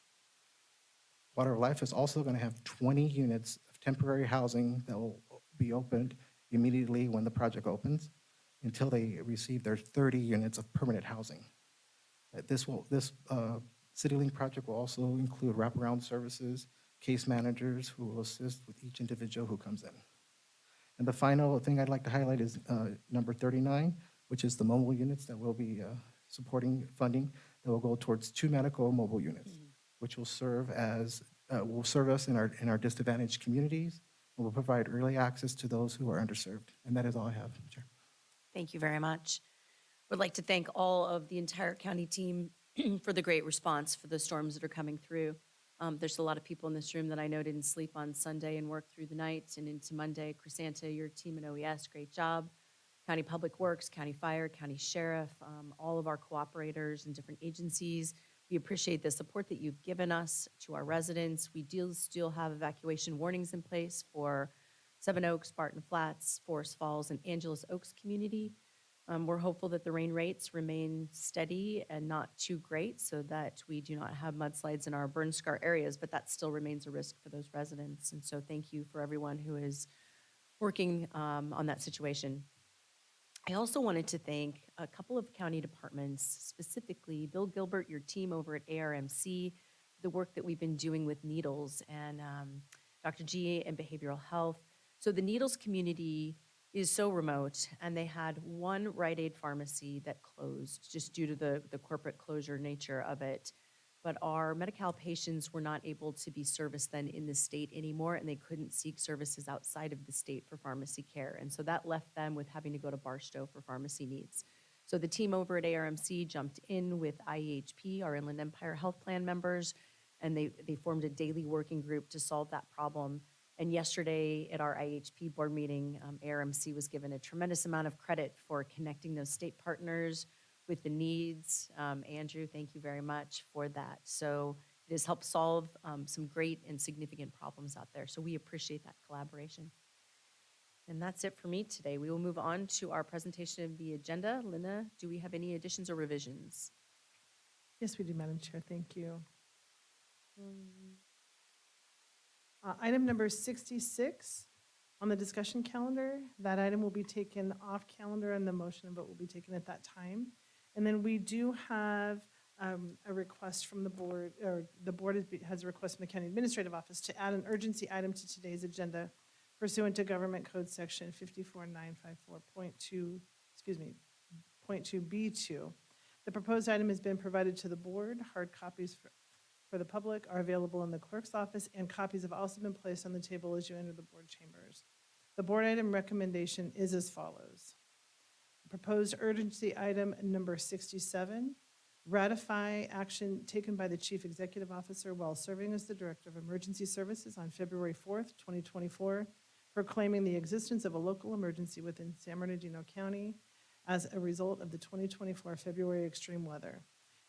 Water of Life is also going to have 20 units of temporary housing that will be opened immediately when the project opens until they receive their 30 units of permanent housing. This CityLink project will also include wraparound services, case managers who will assist with each individual who comes in. And the final thing I'd like to highlight is number 39, which is the mobile units that will be supporting funding that will go towards 2 medical mobile units, which will serve us in our disadvantaged communities and will provide early access to those who are underserved. And that is all I have, Chair. Thank you very much. Would like to thank all of the entire county team for the great response for the storms that are coming through. There's a lot of people in this room that I know didn't sleep on Sunday and worked through the night and into Monday. Chrysanta, your team at OES, great job. County Public Works, County Fire, County Sheriff, all of our cooperators and different agencies. We appreciate the support that you've given us to our residents. We do still have evacuation warnings in place for Seven Oaks, Spartan Flats, Forest Falls, and Angeles Oaks community. We're hopeful that the rain rates remain steady and not too great so that we do not have mudslides in our burn scar areas, but that still remains a risk for those residents. And so thank you for everyone who is working on that situation. I also wanted to thank a couple of county departments, specifically Bill Gilbert, your team over at ARMC, the work that we've been doing with needles, and Dr. G and behavioral health. So the needles community is so remote, and they had one Rite Aid pharmacy that closed just due to the corporate closure nature of it. But our Medi-Cal patients were not able to be serviced then in the state anymore, and they couldn't seek services outside of the state for pharmacy care. And so that left them with having to go to Barstow for pharmacy needs. So the team over at ARMC jumped in with IEHP, our Inland Empire Health Plan members, and they formed a daily working group to solve that problem. And yesterday at our IHP board meeting, ARMC was given a tremendous amount of credit for connecting those state partners with the needs. Andrew, thank you very much for that. So it has helped solve some great and significant problems out there. So we appreciate that collaboration. And that's it for me today. We will move on to our presentation of the agenda. Linda, do we have any additions or revisions? Yes, we do, Madam Chair. Thank you. Item number 66 on the discussion calendar. That item will be taken off calendar and the motion and vote will be taken at that time. And then we do have a request from the board, or the board has a request from the County Administrative Office to add an urgency item to today's agenda pursuant to Government Code Section 54954.2, .2B2. The proposed item has been provided to the board. Hard copies for the public are available in the clerk's office, and copies have also been placed on the table as you enter the board chambers. The board item recommendation is as follows. Proposed urgency item number 67, ratify action taken by the Chief Executive Officer while serving as the Director of Emergency Services on February 4th, 2024, proclaiming the existence of a local emergency within San Bernardino County as a result of the 2024 February extreme weather.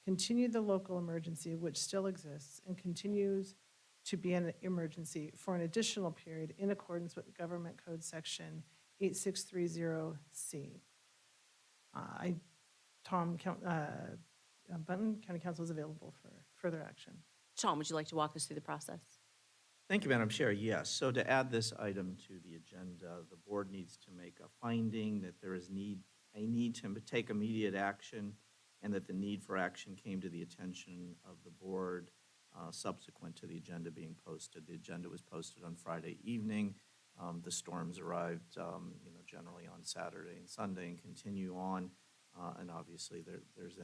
Continue the local emergency, which still exists and continues to be an emergency for an additional period in accordance with Government Code Section 8630C. Tom Bunton, County Council, is available for further action. Tom, would you like to walk us through the process? Thank you, Madam Chair. Yes, so to add this item to the agenda, the board needs to make a finding that there is a need to take immediate action, and that the need for action came to the attention of the board subsequent to the agenda being posted. The agenda was posted on Friday evening. The storms arrived, generally on Saturday and Sunday and continue on. And obviously, there's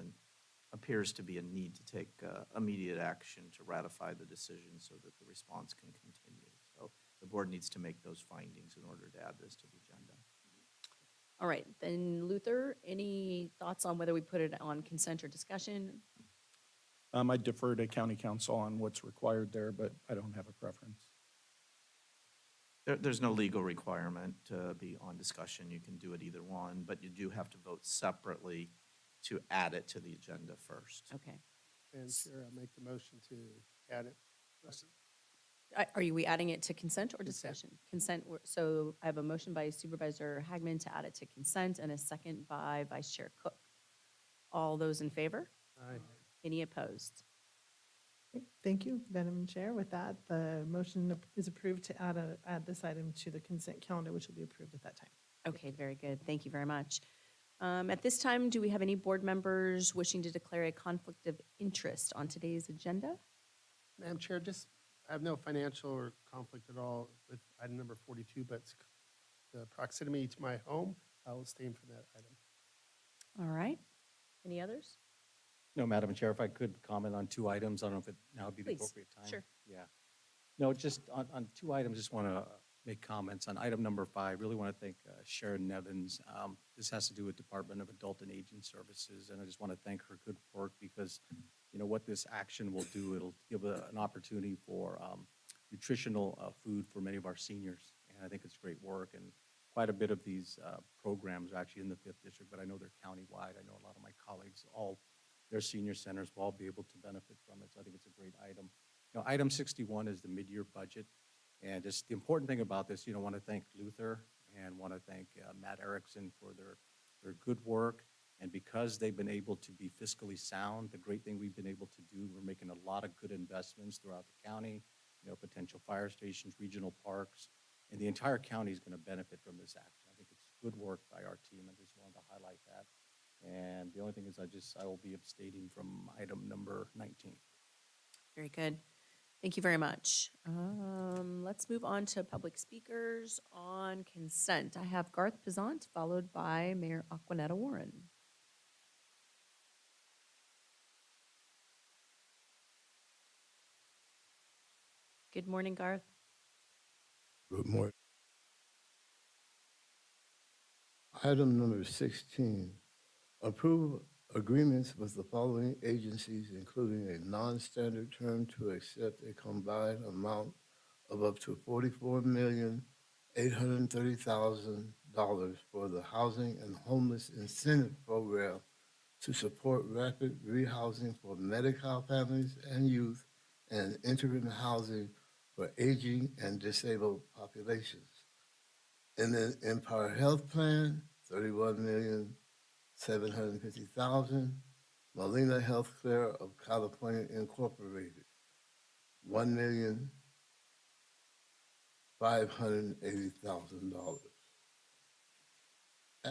appears to be a need to take immediate action to ratify the decision so that the response can continue. So the board needs to make those findings in order to add this to the agenda. All right, then Luther, any thoughts on whether we put it on consent or discussion? I defer to County Council on what's required there, but I don't have a preference. There's no legal requirement to be on discussion. You can do it either one, but you do have to vote separately to add it to the agenda first. Okay. And Chair, I make the motion to add it. Are we adding it to consent or discussion? Consent, so I have a motion by Supervisor Hagman to add it to consent and a second by Vice Chair Cook. All those in favor? Aye. Any opposed? Thank you, Madam Chair. With that, the motion is approved to add this item to the consent calendar, which will be approved at that time. Okay, very good. Thank you very much. At this time, do we have any board members wishing to declare a conflict of interest on today's agenda? Madam Chair, I have no financial or conflict at all with item number 42, but the proximity to my home, I will abstain from that item. All right. Any others? No, Madam Chair, if I could comment on two items, I don't know if now would be the Please. appropriate time. Sure. Yeah. No, just on two items, just want to make comments. On item number 5, really want to thank Sharon Nevins. This has to do with Department of Adult and Aging Services, and I just want to thank her good work because, you know, what this action will do, it'll give an opportunity for nutritional food for many of our seniors, and I think it's great work, and quite a bit of these programs are actually in the 5th District, but I know they're countywide. I know a lot of my colleagues, all their senior centers will all be able to benefit from it, so I think it's a great item. You know, item 61 is the mid-year budget, and just the important thing about this, you know, want to thank Luther and want to thank Matt Erickson for their good work, and because they've been able to be fiscally sound, the great thing we've been able to do, we're making a lot of good investments throughout the county, you know, potential fire stations, regional parks, and the entire county is going to benefit from this action. I think it's good work by our team, and just wanted to highlight that. And the only thing is I will be abstaining from item number 19. Very good. Thank you very much. Let's move on to public speakers on consent. I have Garth Pizant, followed by Mayor Aquanetta Warren. Good morning, Garth. Good morning. Item number 16, approve agreements with the following agencies, including a non-standard term to accept a combined amount of up to $44,830,000 for the Housing and Homeless Incentive Program to support rapid rehousing for Medi-Cal families and youth and interim housing for aging and disabled populations. In the Empire Health Plan, $31,750,000. Molina Healthcare of California Incorporated, $1,580,000.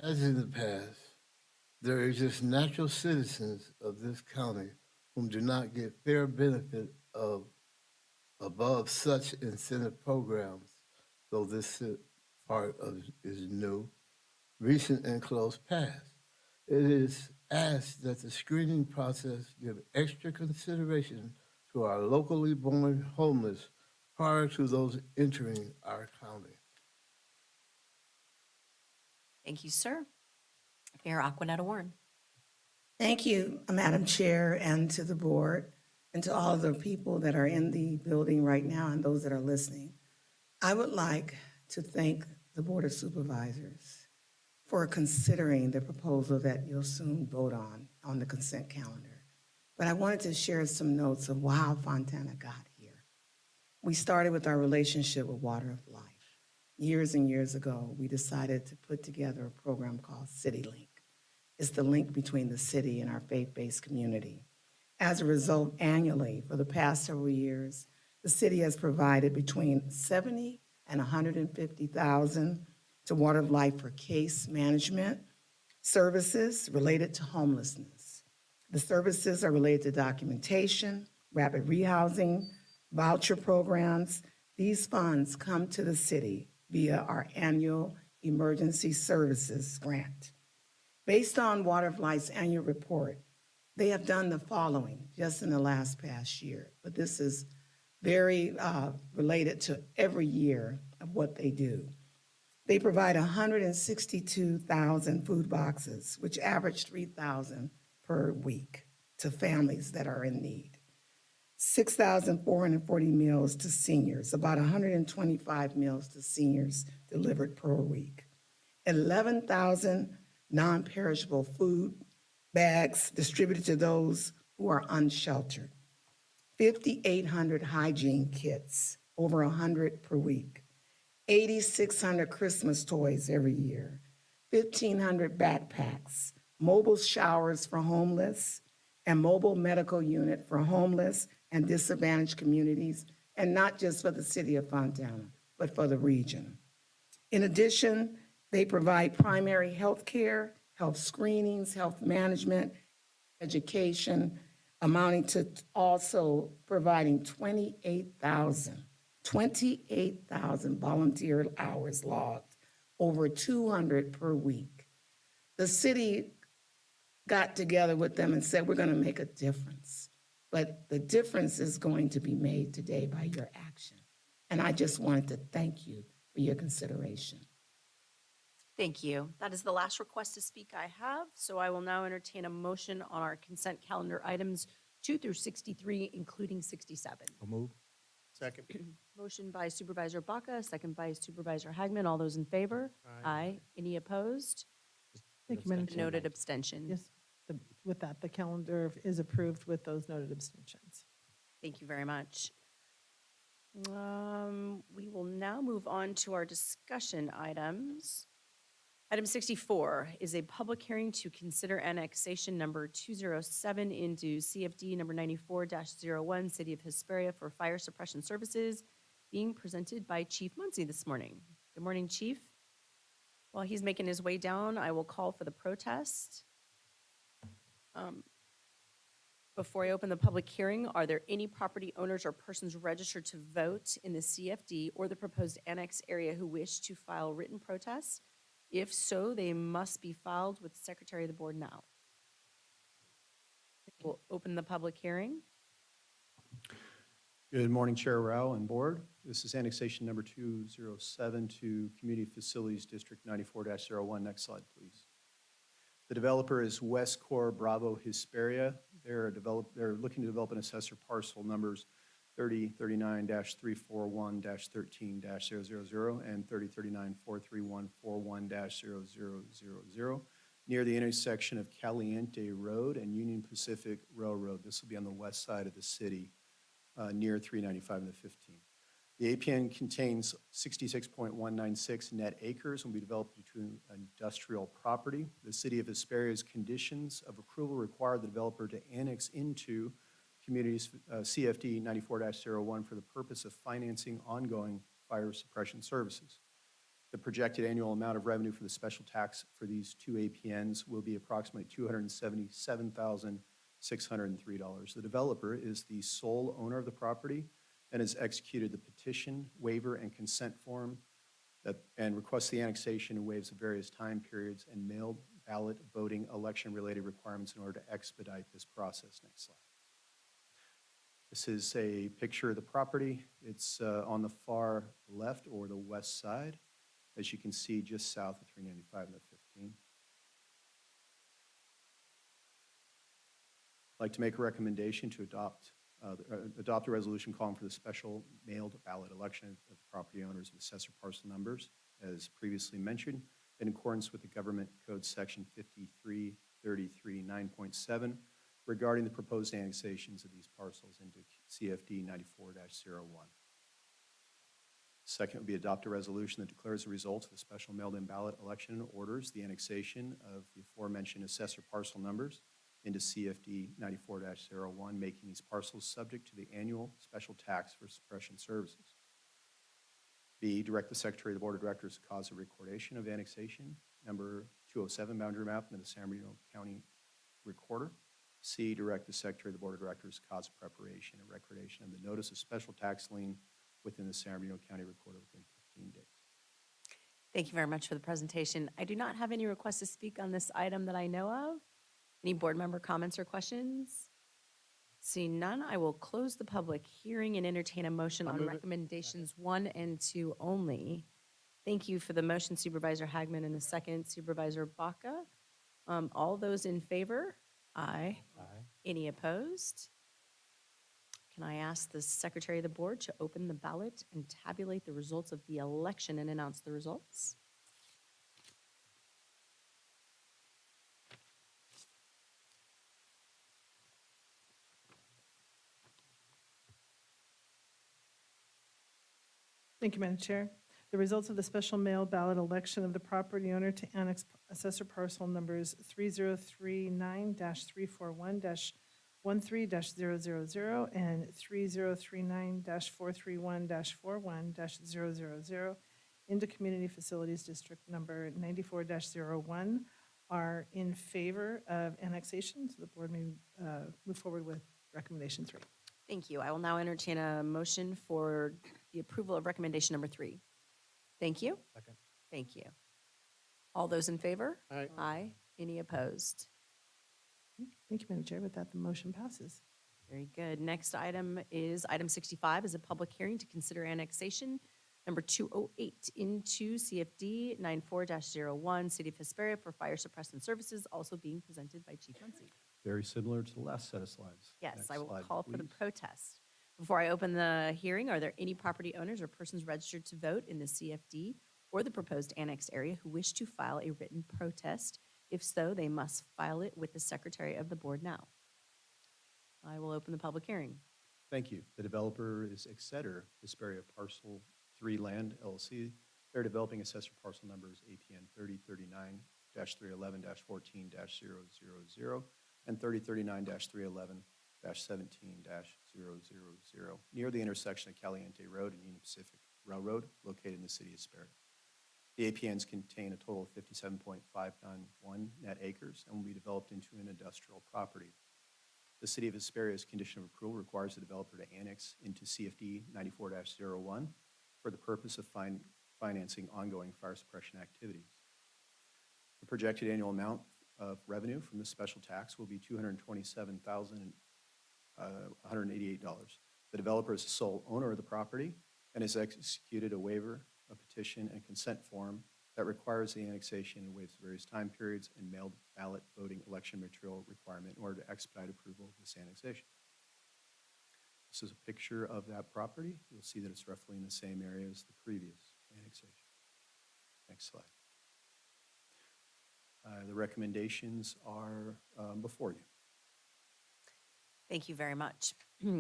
As in the past, there exist natural citizens of this county whom do not get fair benefit of above such incentive programs, though this part is new, recent and close past. It is asked that the screening process give extra consideration to our locally born homeless prior to those entering our county. Thank you, sir. Mayor Aquanetta Warren. Thank you, Madam Chair, and to the board, and to all of the people that are in the building right now and those that are listening. I would like to thank the Board of Supervisors for considering the proposal that you'll soon vote on the consent calendar. But I wanted to share some notes of how Fontana got here. We started with our relationship with Water of Life. Years and years ago, we decided to put together a program called CityLink. It's the link between the city and our faith-based community. As a result, annually, for the past several years, the city has provided between $70,000 and $150,000 to Water of Life for case management services related to homelessness. The services are related to documentation, rapid rehousing, voucher programs. These funds come to the city via our annual emergency services grant. Based on Water of Life's annual report, they have done the following just in the past year, but this is very related to every year of what they do. They provide 162,000 food boxes, which average 3,000 per week to families that are in need. 6,440 meals to seniors, about 125 meals to seniors delivered per week. 11,000 non-perishable food bags distributed to those who are unsheltered. 5,800 hygiene kits, over 100 per week, 8,600 Christmas toys every year, 1,500 backpacks, mobile showers for homeless, and mobile medical unit for homeless and disadvantaged communities, and not just for the city of Fontana, but for the region. In addition, they provide primary health care, health screenings, health management, education, amounting to also providing 28,000 volunteer hours logged, over 200 per week. The city got together with them and said, we're going to make a difference. But the difference is going to be made today by your action. And I just wanted to thank you for your consideration. Thank you. That is the last request to speak I have, so I will now entertain a motion on our consent calendar items 2 through 63, including 67. I'll move. Second. Motion by Supervisor Baca, second by Supervisor Hagman. All those in favor? Aye. Any opposed? Thank you, Madam Chair. Noted abstention. Yes, with that, the calendar is approved with those noted abstentions. Thank you very much. We will now move on to our discussion items. Item 64 is a public hearing to consider annexation number 207 into CFD number 94-01, City of Hesperia for fire suppression services, being presented by Chief Muncy this morning. Good morning, Chief. While he's making his way down, I will call for the protest. Before I open the public hearing, are there any property owners or persons registered to vote in the CFD or the proposed annex area who wish to file written protests? If so, they must be filed with the Secretary of the Board now. We'll open the public hearing. Good morning, Chair Rao and Board. This is annexation number 207 to Community Facilities District 94-01. Next slide, please. The developer is West Core Bravo Hesperia. They're looking to develop and assessor parcel numbers 3039-341-13-000 and 3039-43141-0000 near the intersection of Caliente Road and Union Pacific Railroad. This will be on the west side of the city, near 395 and the 15. The APN contains 66.196 net acres and will be developed into industrial property. The City of Hesperia's conditions of approval require the developer to annex into Communities CFD 94-01 for the purpose of financing ongoing fire suppression services. The projected annual amount of revenue for the special tax for these two APNs will be approximately $277,603. The developer is the sole owner of the property and has executed the petition, waiver, and consent form and requests the annexation and waives of various time periods and mailed ballot voting election-related requirements in order to expedite this process. Next slide. This is a picture of the property. It's on the far left or the west side, as you can see just south of 395 and the 15. I'd like to make a recommendation to adopt a resolution calling for the special mailed ballot election of the property owners of assessor parcel numbers, as previously mentioned, in accordance with the Government Code Section 5333.9.7 regarding the proposed annexations of these parcels into CFD 94-01. Second would be adopt a resolution that declares the results of the special mailed-in ballot election and orders the annexation of the aforementioned assessor parcel numbers into CFD 94-01, making these parcels subject to the annual special tax for suppression services. B, direct the Secretary of the Board of Directors to cause a recordation of annexation number 207 boundary map into the San Bernardino County Recorder. C, direct the Secretary of the Board of Directors to cause preparation and recordation of the notice of special tax lien within the San Bernardino County Recorder within 15 days. Thank you very much for the presentation. I do not have any requests to speak on this item that I know of. Any board member comments or questions? Seeing none, I will close the public hearing and entertain a motion on recommendations 1 and 2 only. Thank you for the motion, Supervisor Hagman, and the second, Supervisor Baca. All those in favor? Aye. Aye. Any opposed? Can I ask the Secretary of the Board to open the ballot and tabulate the results of the election and announce the results? Thank you, Madam Chair. The results of the special mail ballot election of the property owner to annex assessor parcel numbers 3039-341-13-000 and 3039-431-41-000 into Community Facilities District number 94-01 are in favor of annexation. So the board may move forward with recommendation 3. Thank you. I will now entertain a motion for the approval of recommendation number 3. Thank you. Second. Thank you. All those in favor? Aye. Aye. Any opposed? Thank you, Madam Chair. With that, the motion passes. Very good. Next item is item 65 is a public hearing to consider annexation number 208 into CFD 94-01 City of Hesperia for fire suppressant services, also being presented by Chief Muncy. Very similar to the last set of slides. Yes, Next I will slide, call for the please. protest. Before I open the hearing, are there any property owners or persons registered to vote in the CFD or the proposed annexed area who wish to file a written protest? If so, they must file it with the secretary of the board now. I will open the public hearing. Thank you. The developer is Exeter Hesperia Parcel 3 Land LLC. They're developing assessor parcel numbers APN 3039-311-14-000 and 3039-311-17-000 near the intersection of Caliente Road and Union Pacific Railroad located in the city of Hesperia. The APNs contain a total of 57.591 net acres and will be developed into an industrial property. The City of Hesperia's condition of approval requires the developer to annex into CFD 94-01 for the purpose of financing ongoing fire suppression activities. The projected annual amount of revenue from this special tax will be $227,188. The developer is the sole owner of the property and has executed a waiver, a petition, and consent form that requires the annexation and waives various time periods and mailed ballot voting election material requirement in order to expedite approval of this annexation. This is a picture of that property. You'll see that it's roughly in the same area as the previous annexation. Next slide. The recommendations are before you. Thank you very much.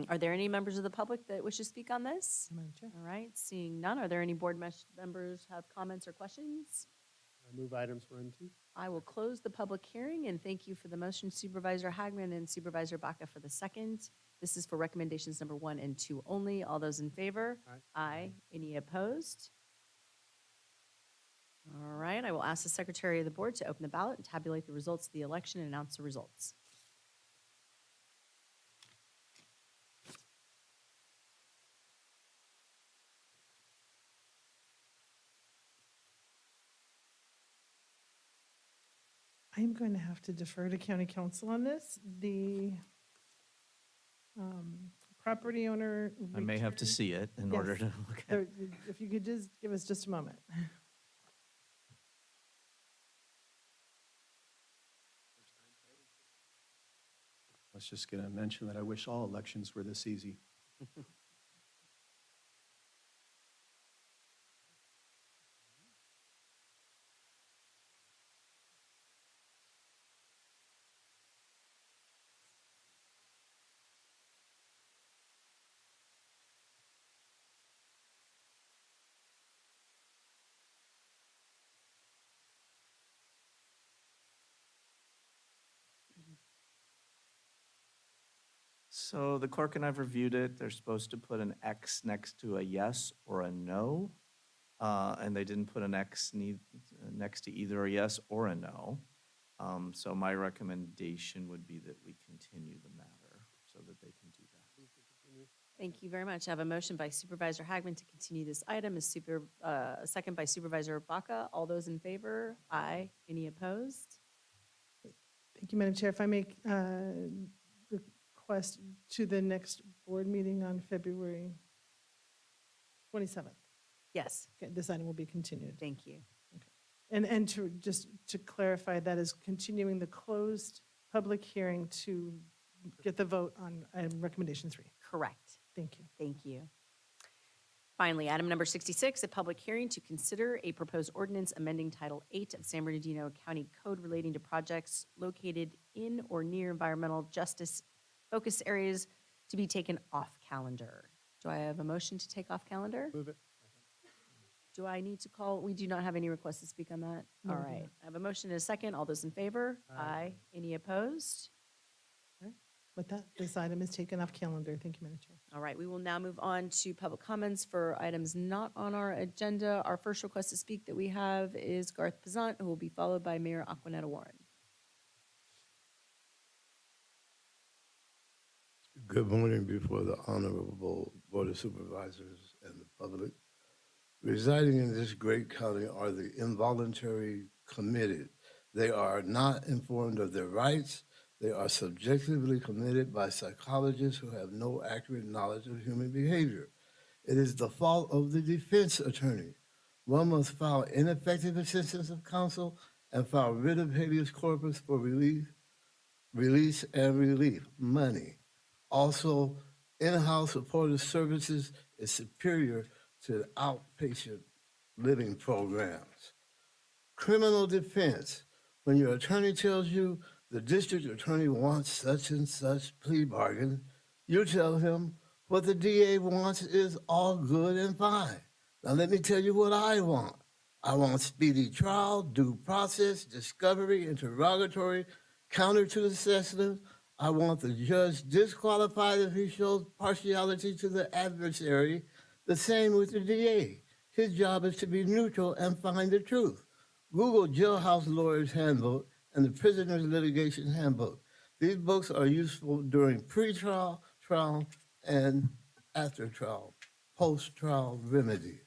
Are there any members of the public that wish to speak on this? Madam Chair. All right, seeing none, are there any board members have comments or questions? I move items 1 and 2. I will close the public hearing and thank you for the motion, Supervisor Hagman and Supervisor Baca for the second. This is for recommendations number 1 and 2 only. All those in favor? Aye. Aye. Any opposed? All right, I will ask the Secretary of the Board to open the ballot and tabulate the results of the election and announce the results. I'm going to have to defer to County Council on this. The property owner. I may have to returned- see it in Yes. order to look at it. If you could just give us just a moment. I was just going to mention that I wish all elections were this easy. So the clerk and I've reviewed it. They're supposed to put an X next to a yes or a no. And they didn't put an X next to either a yes or a no. So my recommendation would be that we continue the matter so that they can do that. Thank you very much. I have a motion by Supervisor Hagman to continue this item. A second by Supervisor Baca. All those in favor? Aye. Any opposed? Thank you, Madam Chair. If I make request to the next board meeting on February 27th. Yes. Okay, this item will be continued. Thank you. And to just to clarify, that is continuing the closed public hearing to get the vote on item recommendation 3. Correct. Thank you. Thank you. Finally, item number 66, a public hearing to consider a proposed ordinance amending Title 8 of San Bernardino County Code relating to projects located in or near environmental justice focus areas to be taken off calendar. Do I have a motion to take off calendar? Move it. Do I need to call? We do not have any requests to speak on that. No, All we do right. not. I have a motion and a second. All those in favor? Aye. Any opposed? With that, this item is taken off calendar. Thank you, Madam Chair. All right, we will now move on to public comments for items not on our agenda. Our first request to speak that we have is Garth Pazant, who will be followed by Mayor Aquanetta Warren. Good morning before the Honorable Board of Supervisors and the public. Residing in this great county are the involuntary committed. They are not informed of their rights. They are subjectively committed by psychologists who have no accurate knowledge of human behavior. It is the fault of the defense attorney. One must file ineffective assistance of counsel and file writ of habeas corpus for release and relief money. Also, in-house supportive services is superior to outpatient living programs. Criminal defense. When your attorney tells you the district attorney wants such and such plea bargain, you tell him what the DA wants is all good and fine. Now let me tell you what I want. I want speedy trial, due process, discovery, interrogatory, counter to assessment. I want the judge disqualified if he shows partiality to the adversary. The same with the DA. His job is to be neutral and find the truth. Google Jailhouse Lawyer's Handbook and the Prisoner's Litigation Handbook. These books are useful during pre-trial, trial, and after trial, post-trial remedy.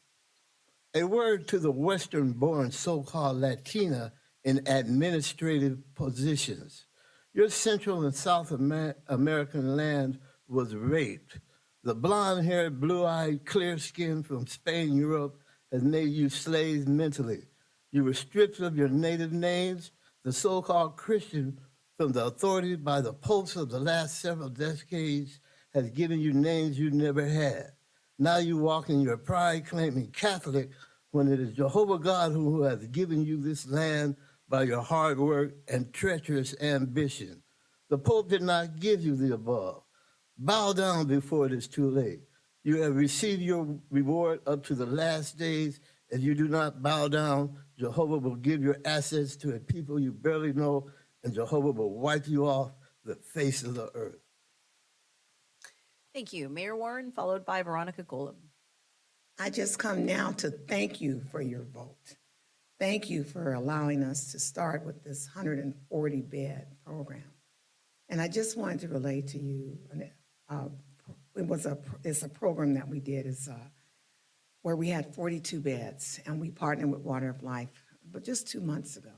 A word to the Western-born so-called Latina in administrative positions. Your Central and South American land was raped. The blonde-haired, blue-eyed, clear-skinned from Spain, Europe, has made you slaves mentally. You were stripped of your native names. The so-called Christian from the authorities by the popes of the last several decades has given you names you never had. Now you walk in your pride claiming Catholic when it is Jehovah God who has given you this land by your hard work and treacherous ambition. The Pope did not give you the above. Bow down before it is too late. You have received your reward up to the last days. If you do not bow down, Jehovah will give your assets to a people you barely know, and Jehovah will wipe you off the face of the earth. Thank you. Mayor Warren, followed by Veronica Golub. I just come now to thank you for your vote. Thank you for allowing us to start with this 140-bed program. And I just wanted to relate to you, it's a program that we did where we had 42 beds, and we partnered with Water of Life, but just 2 months ago.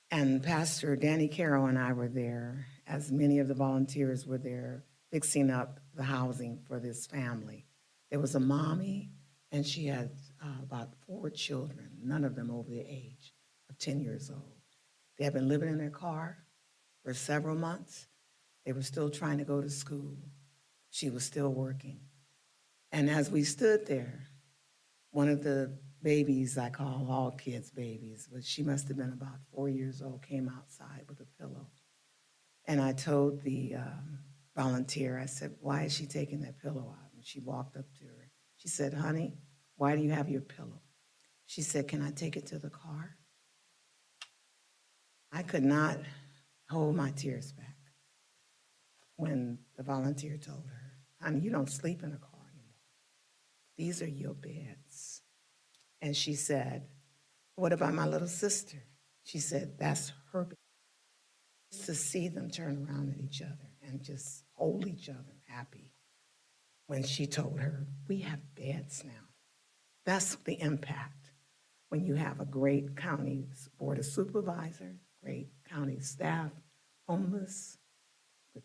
And Pastor Danny Carroll and I were there, as many of the volunteers were there, fixing up the housing for this family. There was a mommy, and she had about 4 children, none of them over the age of 10 years old. They had been living in their car for several months. They were still trying to go to school. She was still working. And as we stood there, one of the babies, I call all kids babies, but she must have been about 4 years old, came outside with a pillow. And I told the volunteer, I said, why is she taking that pillow out? And she walked up to her. She said, honey, why do you have your pillow? She said, can I take it to the car? I could not hold my tears back when the volunteer told her, honey, you don't sleep in a car anymore. These are your beds. And she said, what about my little sister? She said, that's her bed. To see them turn around at each other and just hold each other happy when she told her, we have beds now. That's the impact when you have a great county board of supervisors, great county staff, homeless, with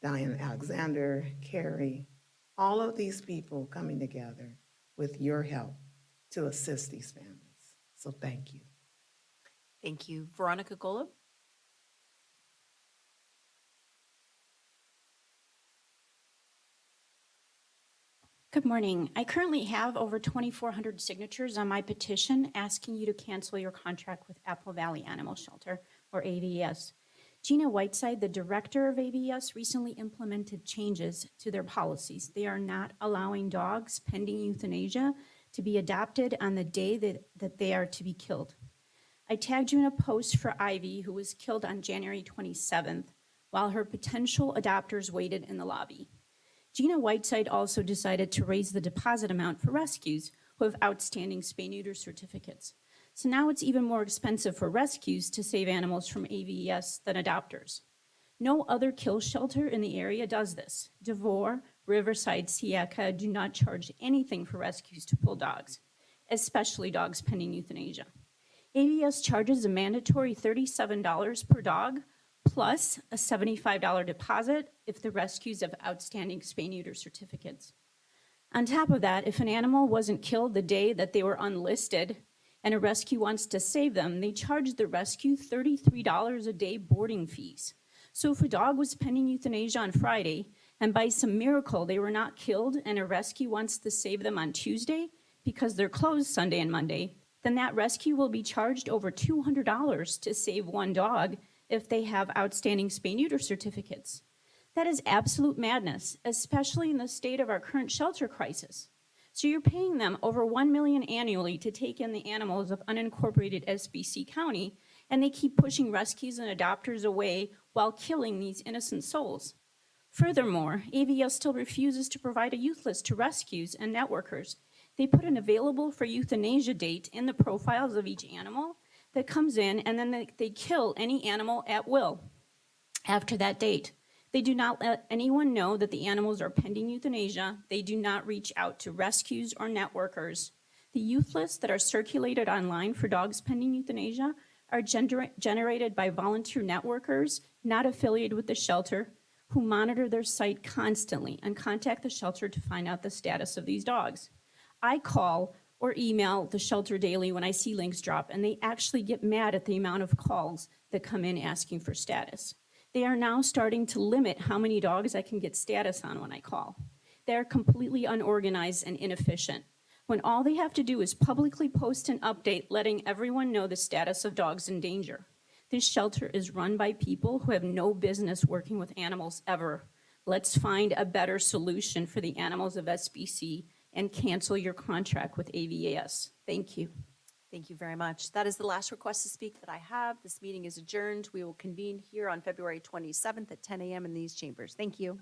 Diane Alexander, Carrie, all of these people coming together with your help to assist these families. So thank you. Thank you. Veronica Golub. Good morning. I currently have over 2,400 signatures on my petition asking you to cancel your contract with Apple Valley Animal Shelter, or AVS. Gina Whiteside, the director of AVS, recently implemented changes to their policies. They are not allowing dogs pending euthanasia to be adopted on the day that they are to be killed. I tagged you in a post for Ivy, who was killed on January 27th, while her potential adopters waited in the lobby. Gina Whiteside also decided to raise the deposit amount for rescues who have outstanding spay-neuter certificates. So now it's even more expensive for rescues to save animals from AVES than adopters. No other kill shelter in the area does this. Devore, Riverside, Siaka do not charge anything for rescues to pull dogs, especially dogs pending euthanasia. AVES charges a mandatory $37 per dog plus a $75 deposit if the rescues have outstanding spay-neuter certificates. On top of that, if an animal wasn't killed the day that they were unlisted and a rescue wants to save them, they charge the rescue $33 a day boarding fees. So if a dog was pending euthanasia on Friday and by some miracle they were not killed and a rescue wants to save them on Tuesday because they're closed Sunday and Monday, then that rescue will be charged over $200 to save one dog if they have outstanding spay-neuter certificates. That is absolute madness, especially in the state of our current shelter crisis. So you're paying them over $1 million annually to take in the animals of unincorporated SBC County, and they keep pushing rescues and adopters away while killing these innocent souls. Furthermore, AVES still refuses to provide a youth list to rescues and networkers. They put an available for euthanasia date in the profiles of each animal that comes in, and then they kill any animal at will after that date. They do not let anyone know that the animals are pending euthanasia. They do not reach out to rescues or networkers. The youth lists that are circulated online for dogs pending euthanasia are generated by volunteer networkers not affiliated with the shelter who monitor their site constantly and contact the shelter to find out the status of these dogs. I call or email the shelter daily when I see links drop, and they actually get mad at the amount of calls that come in asking for status. They are now starting to limit how many dogs I can get status on when I call. They are completely unorganized and inefficient, when all they have to do is publicly post an update letting everyone know the status of dogs in danger. This shelter is run by people who have no business working with animals ever. Let's find a better solution for the animals of SBC and cancel your contract with AVES. Thank you. Thank you very much. That is the last request to speak that I have. This meeting is adjourned. We will convene here on February 27th at 10 a.m. in these chambers. Thank you.